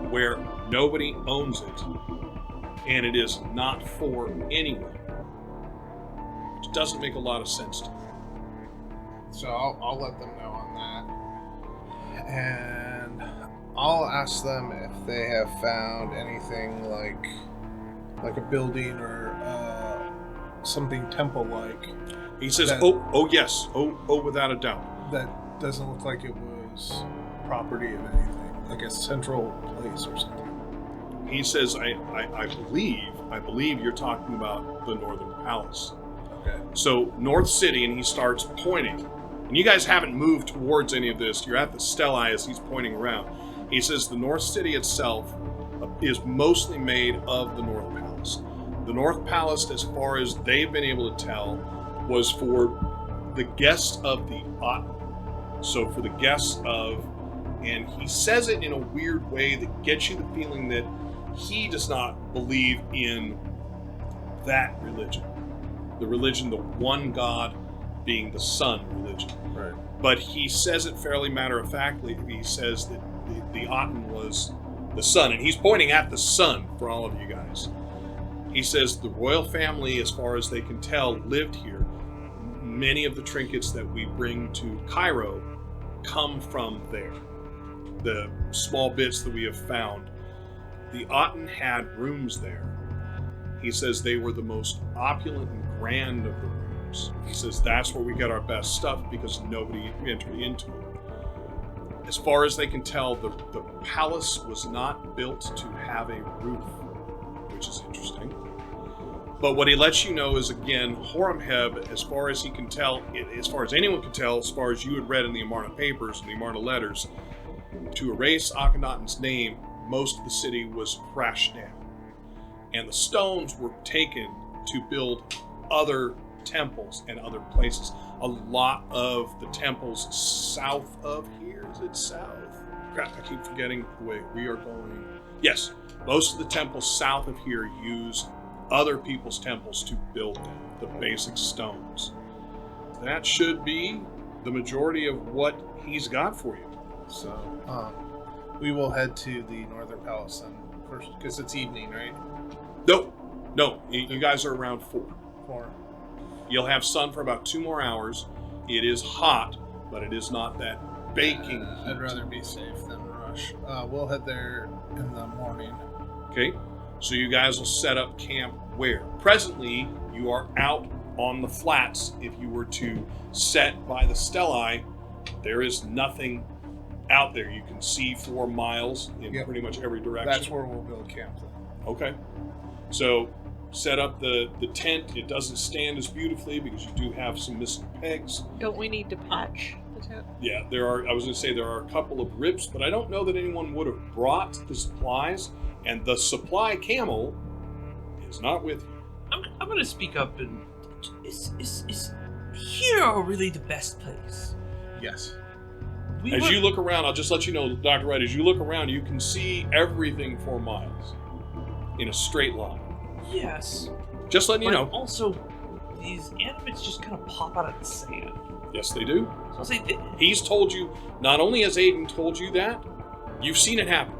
where nobody owns it, and it is not for anyone. Which doesn't make a lot of sense to me. So I'll let them know on that. And I'll ask them if they have found anything like a building or something temple-like. He says, that, oh yes, without a doubt. That doesn't look like it was property of anything, like a central place or something. He says, I believe you're talking about the Northern Palace. Okay. So North City, and he starts pointing. And you guys haven't moved towards any of this. You're at the Stelae as he's pointing around. He says the North City itself is mostly made of the North Palace. The North Palace, as far as they've been able to tell, was for the guests of the Aten. So for the guests of, and he says it in a weird way that gets you the feeling that he does not believe in that religion. The religion, the one God being the sun religion. Right. But he says it fairly matter-of-factly. He says that the Aten was the sun, and he's pointing at the sun for all of you guys. He says the royal family, as far as they can tell, lived here. Many of the trinkets that we bring to Cairo come from there. The small bits that we have found. The Aten had rooms there. He says they were the most opulent and grand of the rooms. He says that's where we get our best stuff because nobody entered into it. As far as they can tell, the palace was not built to have a roof, which is interesting. But what he lets you know is, again, Horemheb, as far as he can tell, as far as anyone can tell, as far as you had read in the Amarna papers and the Amarna letters, to erase Akhenaten's name, most of the city was crashed down. And the stones were taken to build other temples and other places. A lot of the temples south of here, is it south? Crap, I keep forgetting the way we are going. Yes, most of the temples south of here use other people's temples to build them, the basic stones. That should be the majority of what he's got for you. So, we will head to the Northern Palace then first, because it's evening, right? No, you guys are around 4. 4. You'll have sun for about 2 more hours. It is hot, but it is not that baking heat. I'd rather be safe than rush. We'll head there in the morning. Okay, so you guys will set up camp where? Presently, you are out on the flats. If you were to set by the Stelae, there is nothing out there. You can see 4 miles in pretty much every direction. That's where we'll build camp then. Okay. So set up the tent. It doesn't stand as beautifully because you do have some missing pegs. Don't we need to patch the tent? Yeah, there are a couple of rips, but I don't know that anyone would have brought the supplies, and the supply camel is not with you. I'm going to speak up and is here really the best place? Yes. As you look around, I'll just let you know, Dr. Wright, as you look around, you can see everything 4 miles in a straight line. Yes. Just letting you know. Also, these animates just kind of pop out of the sand. Yes, they do. So I'll say He's told you, not only has Aiden told you that, you've seen it happen.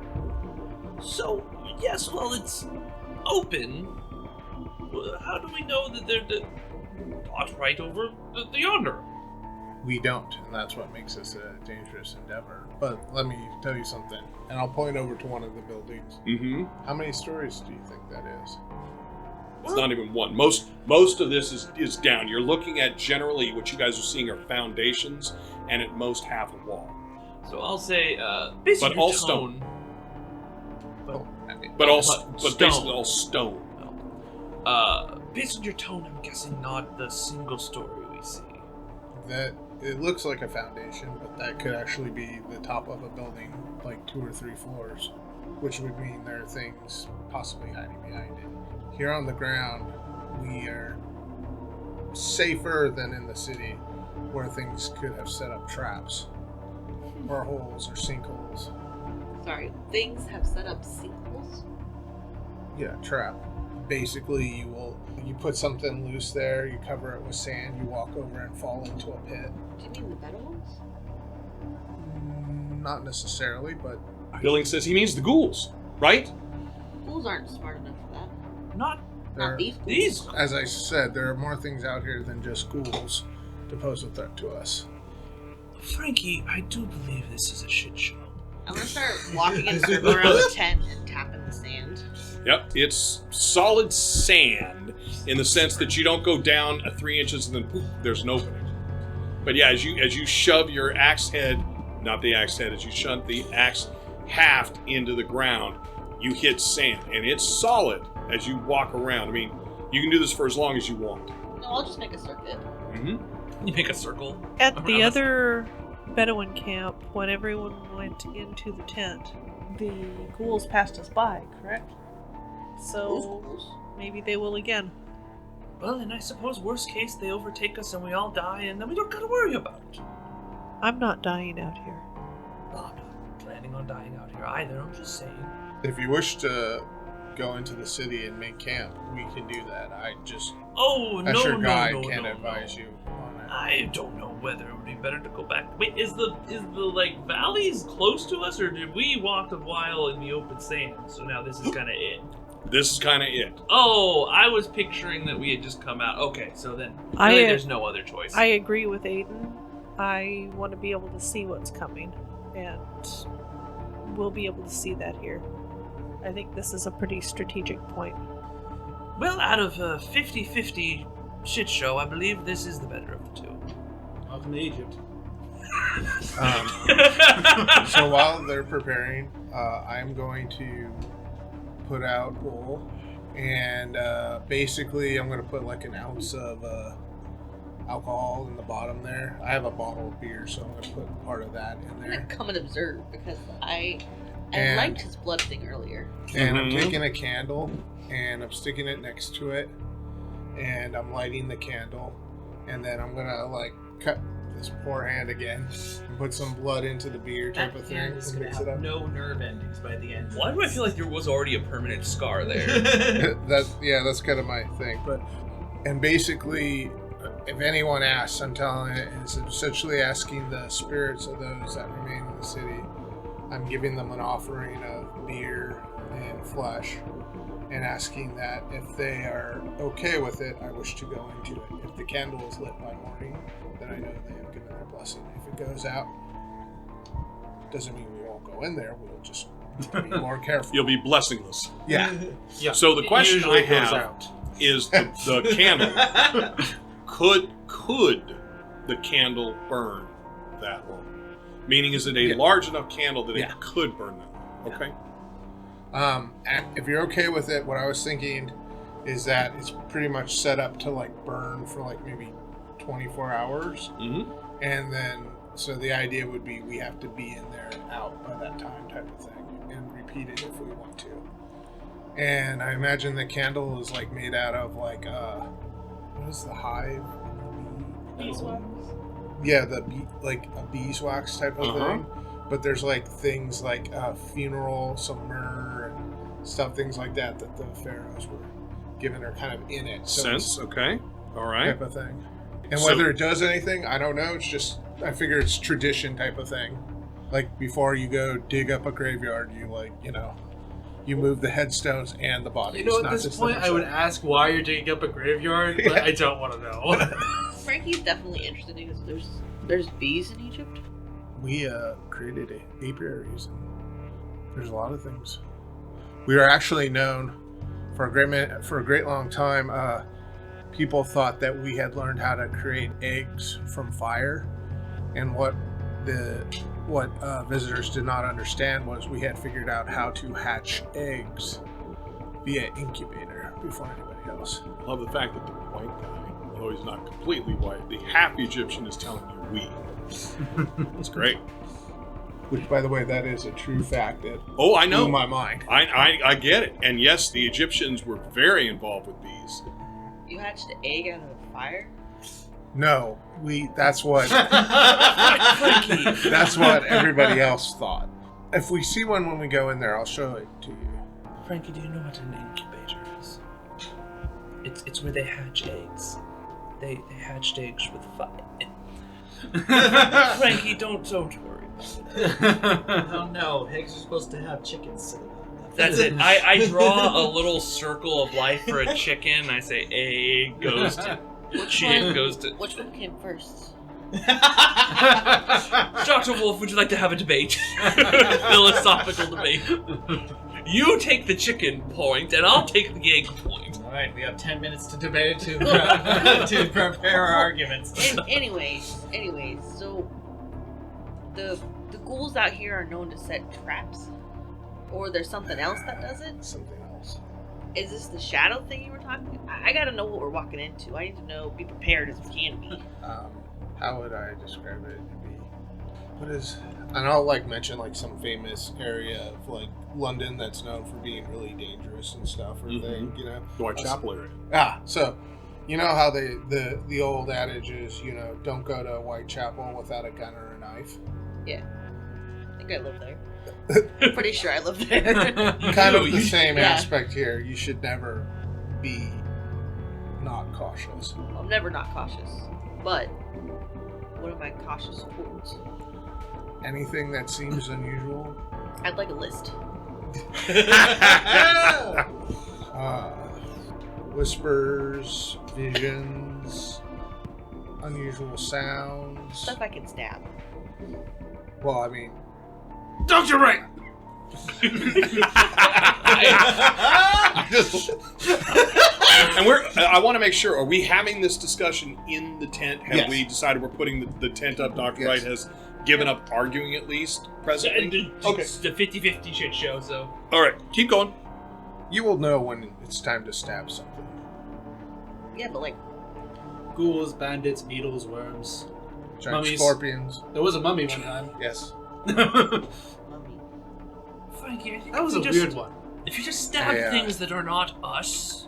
So, yes, well, it's open. How do we know that they're not right over the yonder? We don't, and that's what makes this a dangerous endeavor. But let me tell you something, and I'll point over to one of the buildings. Mm-hmm. How many stories do you think that is? It's not even one. Most of this is down. You're looking at generally what you guys are seeing are foundations, and at most half a wall. So I'll say, based on But your all tone, stone. But But stone. basically all stone. Based on your tone, I'm guessing not the single story we see. That it looks like a foundation, but that could actually be the top of a building, like 2 or 3 floors, which would mean there are things possibly hiding behind it. Here on the ground, we are safer than in the city, where things could have set up traps, or holes, or sinkholes. Sorry, things have set up sinkholes? Yeah, trap. Basically, you put something loose there, you cover it with sand, you walk over and fall into a pit. Do you mean the better ones? Not necessarily, but Billings says he means the ghouls, right? Ghouls aren't smart enough for that. Not Not these ghouls. these. as I said, there are more things out here than just ghouls to pose a threat to us. Frankie, I do believe this is a shit show. I'm gonna start walking in a circle around the tent and tapping the sand. Yep, it's solid sand in the sense that you don't go down 3 inches and then poof, there's an opening. But yeah, as you shove your axe head, not the axe head, as you shove the axe haft into the ground, you hit sand, and it's solid as you walk around. I mean, you can do this for as long as you want. No, I'll just make a circuit. Mm-hmm. You make a circle. At around the us. other Bedouin camp, when everyone went into the tent, the ghouls passed us by, correct? So Ghouls? maybe they will again. Well, and I suppose worst case they overtake us and we all die, and then we don't gotta worry about it. I'm not dying out here. Well, I'm not planning on dying out here either. I'm just saying. If you wish to go into the city and make camp, we can do that. Oh As no, your no, guide no, can no, advise no. you on it. I don't know whether it would be better to go back. Wait, is the like valleys close to us, or did we walk a while in the open sand? So now this is kind of it. This is kind of it. Oh, I was picturing that we had just come out. Okay, so then I- really there's no other choice. I agree with Aiden. I want to be able to see what's coming, and we'll be able to see that here. I think this is a pretty strategic point. Well, out of a 50-50 shit show, I believe this is the better of the two. Welcome to Egypt. So while they're preparing, I'm going to put out wool, and basically I'm going to put like an ounce of alcohol in the bottom there. I have a bottle of beer, so I'm going to put part of that in I'm gonna there. come and observe because I And- liked his blood thing earlier. And I'm Mhm. taking a candle, and I'm sticking it next to it, and I'm lighting the candle, and then I'm going to like cut this poor hand again and put some blood into the beer type That of thing hand is and going mix to it have up. no nerve endings by the end. Why do I feel like there was already a permanent scar there? That's kind of my thing. And basically, if anyone asks, I'm telling it, it's essentially asking the spirits of those that remain in the city. I'm giving them an offering of beer and flesh, and asking that if they are okay with it, I wish to go into it. If the candle is lit by morning, then I know they have given their blessing. If it goes out, doesn't mean we won't go in there. We'll just be more careful. You'll be blessingless. Yeah. Yeah. So the question Usually I it goes have out. is the candle. Could the candle burn that long? Meaning, is it a Yeah. large enough candle that Yeah. it could burn that long? Okay. And if you're okay with it, what I was thinking is that it's pretty much set up to like burn for like maybe 24 hours. Mm-hmm. And then, so the idea would be we have to be in there and out by that time type of thing, and repeat it if we want to. And I imagine the candle is like made out of like, what is the hive? Beeswax? Yeah, like a beeswax type of Uh-huh. thing. But there's like things like funeral, some myrrh, and stuff, things like that the pharaohs were given are kind of in it. So Sense. it's Okay. All right. type of thing. And So- whether it does anything, I don't know. It's just, I figure it's tradition type of thing. Like before you go dig up a graveyard, you like, you move the headstones and the bodies. You know, at not this just point, the I would headstone. ask why you're digging up a graveyard, but I don't want to know. Frankie's definitely interested because there's bees in Egypt. We created apiaries, and there's a lot of things. We are actually known for a great long time. People thought that we had learned how to create eggs from fire, and what visitors did not understand was we had figured out how to hatch eggs via incubator before anybody else. I love the fact that the white guy, although he's not completely white, the half Egyptian is telling you we. It's great. Which, by the way, that is a true fact that Oh, I know. blew my mind. I get it. And yes, the Egyptians were very involved with bees. You hatched an egg out of a fire? No, that's what Frankie. that's what everybody else thought. If we see one when we go in there, I'll show it to you. Frankie, do you know what an incubator is? It's where they hatch eggs. They hatched eggs with fire. Frankie, don't worry about it. Oh no, eggs are supposed to have chickens sit on them. That's it. I draw a little circle of life for a chicken. I say egg goes to chick goes to. Which one came first? Dr. Wolfe, would you like to have a debate? Philosophical debate. You take the chicken point, and I'll take the egg point. All right, we have 10 minutes to debate to prepare our arguments. Anyways, so the ghouls out here are known to set traps, or there's something else that does it. Something else. Is this the shadow thing you were talking? I gotta know what we're walking into. I need to know, be prepared as we can be. How would I describe it to be? What is? And I'll mention some famous area of London that's known for being really dangerous and stuff, or thing, The Whitechapel area. So you know how the old adage is, don't go to Whitechapel without a gun or a knife. Yeah, I think I live there. I'm pretty sure I live there. Kind of the same aspect here. You should never be not cautious. I'm never not cautious, but what am I cautious towards? Anything that seems unusual. I'd like a list. Whispers, visions, unusual sounds. Stuff I can stab. Well, I mean, Dr. Wright! And I want to make sure, are we having this discussion in the tent? Have we decided we're putting the tent up? Dr. Wright has given up arguing, at least, presently? Okay. It's the 50-50 shit show, so... All right, keep going. You will know when it's time to stab something. Yeah, but Ghouls, bandits, beetles, worms. Giant Mummies. scorpions. There was a mummy one time. Yes. mummy. Frankie, I think That was a weird one. If you just stab Yeah. things that are not us,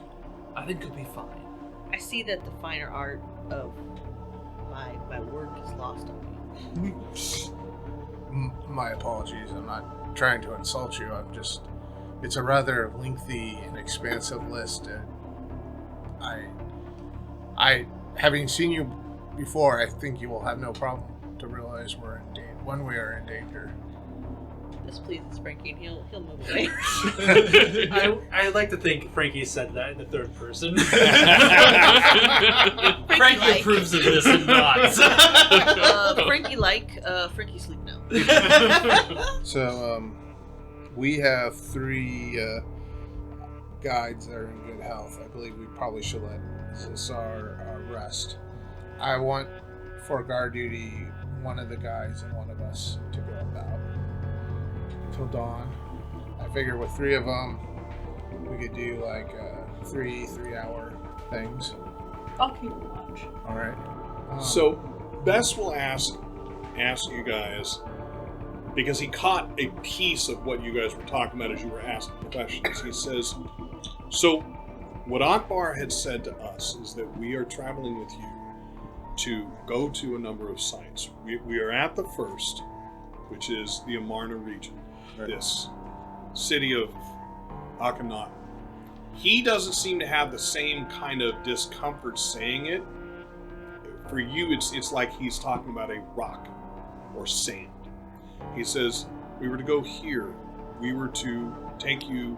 I think it'll be fine. I see that the finer art of my work is lost on me. My apologies. I'm not trying to insult you. It's a rather lengthy and expansive list. I having seen you before, I think you will have no problem to realize we're in danger when we are in danger. This pleases Frankie, and he'll move away. I like to think Frankie said that in the third person. Frankie Frankie approves of this and nods. Frankie sleep now. So, we have 3 guides that are in good health. I believe we probably should let Cesar rest. I want, for guard duty, one of the guys and one of us to go about till dawn. I figure with 3 of them, we could do 3-hour things. I'll keep watch. All right. So, Bess will ask you guys, because he caught a piece of what you guys were talking about as you were asking questions. He says, so what Akbar had said to us is that we are traveling with you to go to a number of sites. We are at the first, which is the Amarna region, this city of Amarna. He doesn't seem to have the same kind of discomfort saying it. For you, it's like he's talking about a rock or sand. He says, we were to go here. We were to take you,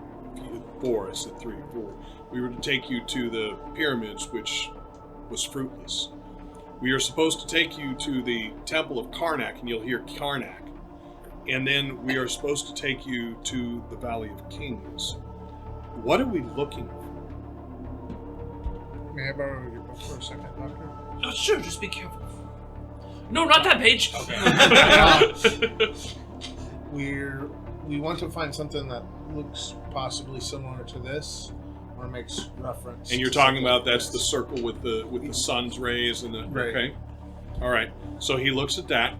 4, I said 3, 4. We were to take you to the pyramids, which was fruitless. We are supposed to take you to the Temple of Karnak, and you'll hear Karnak. And then we are supposed to take you to the Valley of Kings. What are we looking for? May I borrow your book for a second, Doctor? Oh, sure, just be careful. No, not that page. Okay. We want to find something that looks possibly similar to this, or makes reference. And you're to talking something about like that's the this. circle with the sun's rays and the Right. okay. All right. So he looks at that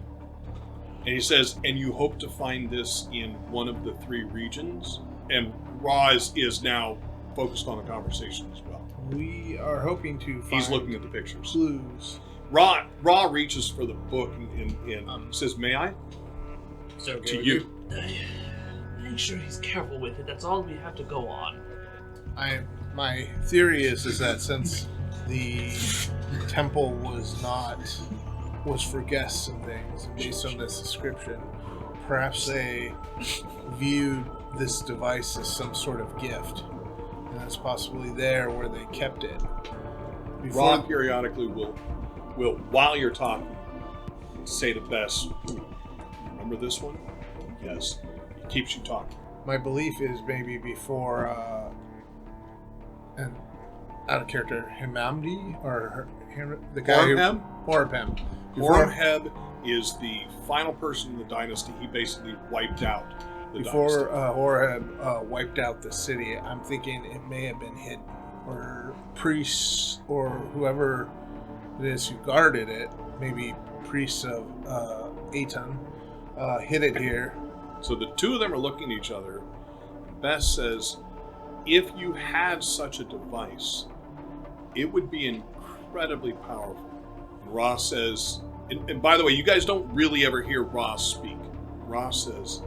and he says, and you hope to find this in one of the 3 regions? And Ra is now focused on the conversation as well. We are hoping to find He's looking at the pictures. clues. Ra reaches for the book and says, may I? So To you. make sure he's careful with it. That's all we have to go on. My theory is that since the temple was for guests and things, and based on this description, perhaps they viewed this device as some sort of gift, and that's possibly there where they kept it. Ron periodically will, while you're talking, say to Bess, remember this one? Yes. It keeps you talking. My belief is maybe before, and out of character, Himamdi, or the guy Horeb? who... Horeb is the final person in the dynasty. He basically wiped out the Before dynasty. Horeb wiped out the city, I'm thinking it may have been hidden, or priests or whoever it is who guarded it, maybe priests of Aton, hid it here. So the two of them are looking at each other. Bess says, if you had such a device, it would be incredibly powerful. And Ross says, and by the way, you guys don't really ever hear Ross speak. Ross says,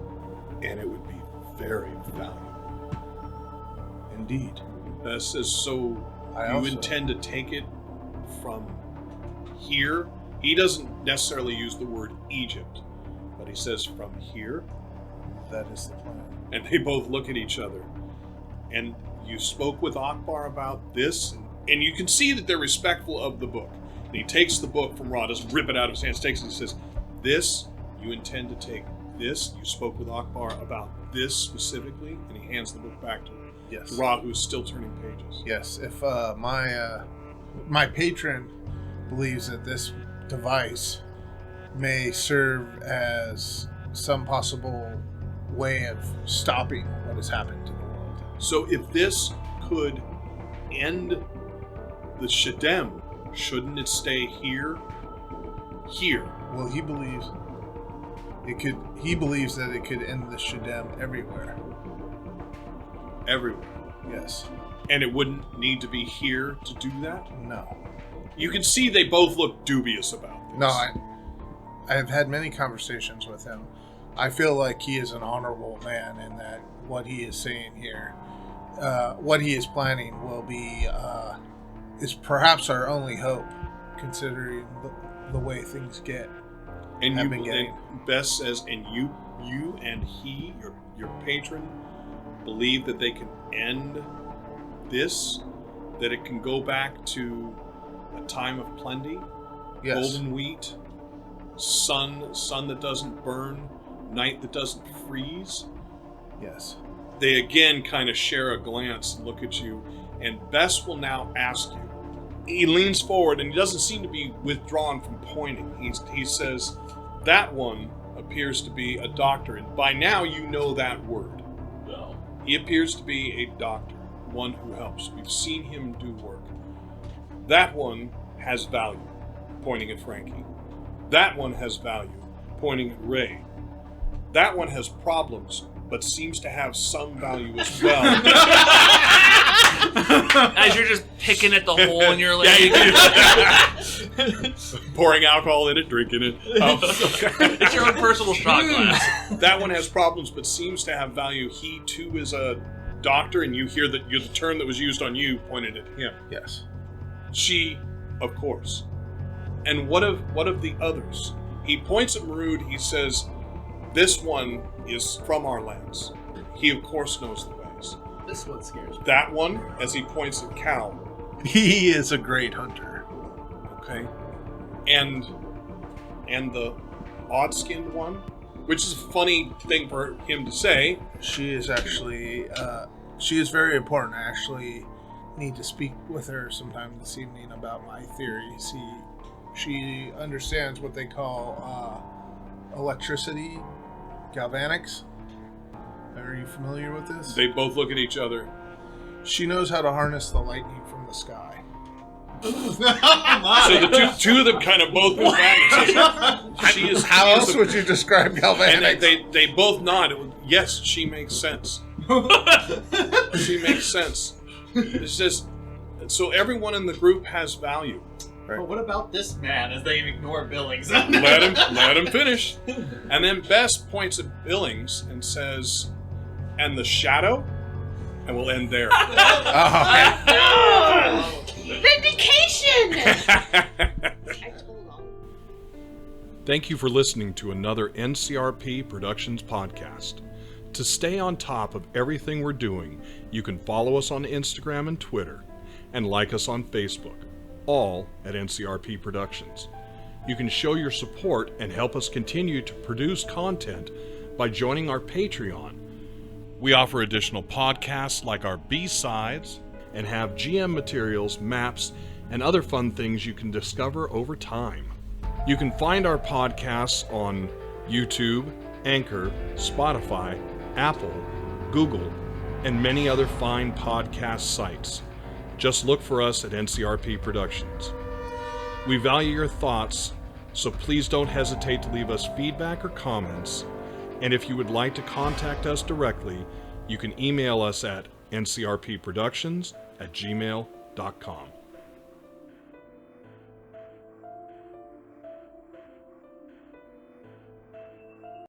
and it would be very valuable. Indeed. Bess says, so you intend to take it from here? He doesn't necessarily use the word Egypt, but he says from here. That is the plan. And they both look at each other. And you spoke with Akbar about this, and you can see that they're respectful of the book. And he takes the book from Ra, doesn't rip it out of his hands, takes it and says, this, you intend to take this? You spoke with Akbar about this specifically? And he hands the book back to Yes. Ra, who's still turning pages. Yes. If my patron believes that this device may serve as some possible way of stopping what has happened to the world. So if this could end the Shadem, shouldn't it stay here? Here. Well, he believes it could. He believes that it could end the Shadem everywhere. Everywhere. Yes. And it wouldn't need to be here to do that? No. You can see they both look dubious about this. No, I have had many conversations with him. I feel like he is an honorable man, and that what he is saying here, what he is planning, will be is perhaps our only hope, considering the way things get. And have you, been getting. and Bess says, and you and he, your patron, believe that they can end this, that it can go back to a time of plenty, Yes. golden wheat, sun that doesn't burn, night that doesn't freeze. Yes. They again kind of share a glance and look at you, and Bess will now ask you. He leans forward, and he doesn't seem to be withdrawn from pointing. He says, that one appears to be a doctor, and by now you know that word. No. He appears to be a doctor, one who helps. We've seen him do work. That one has value, pointing at Frankie. That one has value, pointing at Ray. That one has problems, but seems to have some value as well. As you're just picking at the hole in your leg. Yeah, you do. Pouring alcohol in it, drinking it. It's your own personal shot glass. That one has problems, but seems to have value. He too is a doctor, and you hear the term that was used on you pointed at him. Yes. She, of course. And what of the others? He points at Marud. He says, this one is from our lands. He, of course, knows the ways. This one scares me. That one, as he points at Cal, He is a great hunter. okay? And the odd-skinned one, which is a funny thing for him to say. She is actually, she is very important. I actually need to speak with her sometime this evening about my theories. She understands what they call electricity, galvanics. Are you familiar with this? They both look at each other. She knows how to harness the lightning from the sky. So the two of them kind of both move back and says, she is, How she is else a- would you describe galvanics? And they both nod. Yes, she makes sense. She makes sense. It's just, so everyone in the group has value. But what about this man as they ignore Billings? Let him finish. And then Bess points at Billings and says, and the shadow, and we'll end there. Oh, Vindication! I told them. Thank you for listening to another NCRP Productions podcast. To stay on top of everything we're doing, you can follow us on Instagram and Twitter, and like us on Facebook, all at NCRP Productions. You can show your support and help us continue to produce content by joining our Patreon. We offer additional podcasts like our B-sides and have GM materials, maps, and other fun things you can discover over time. You can find our podcasts on YouTube, Anchor, Spotify, Apple, Google, and many other fine podcast sites. Just look for us at NCRP Productions. We value your thoughts, so please don't hesitate to leave us feedback or comments. And if you would like to contact us directly, you can email us at ncrpproductions@gmail.com.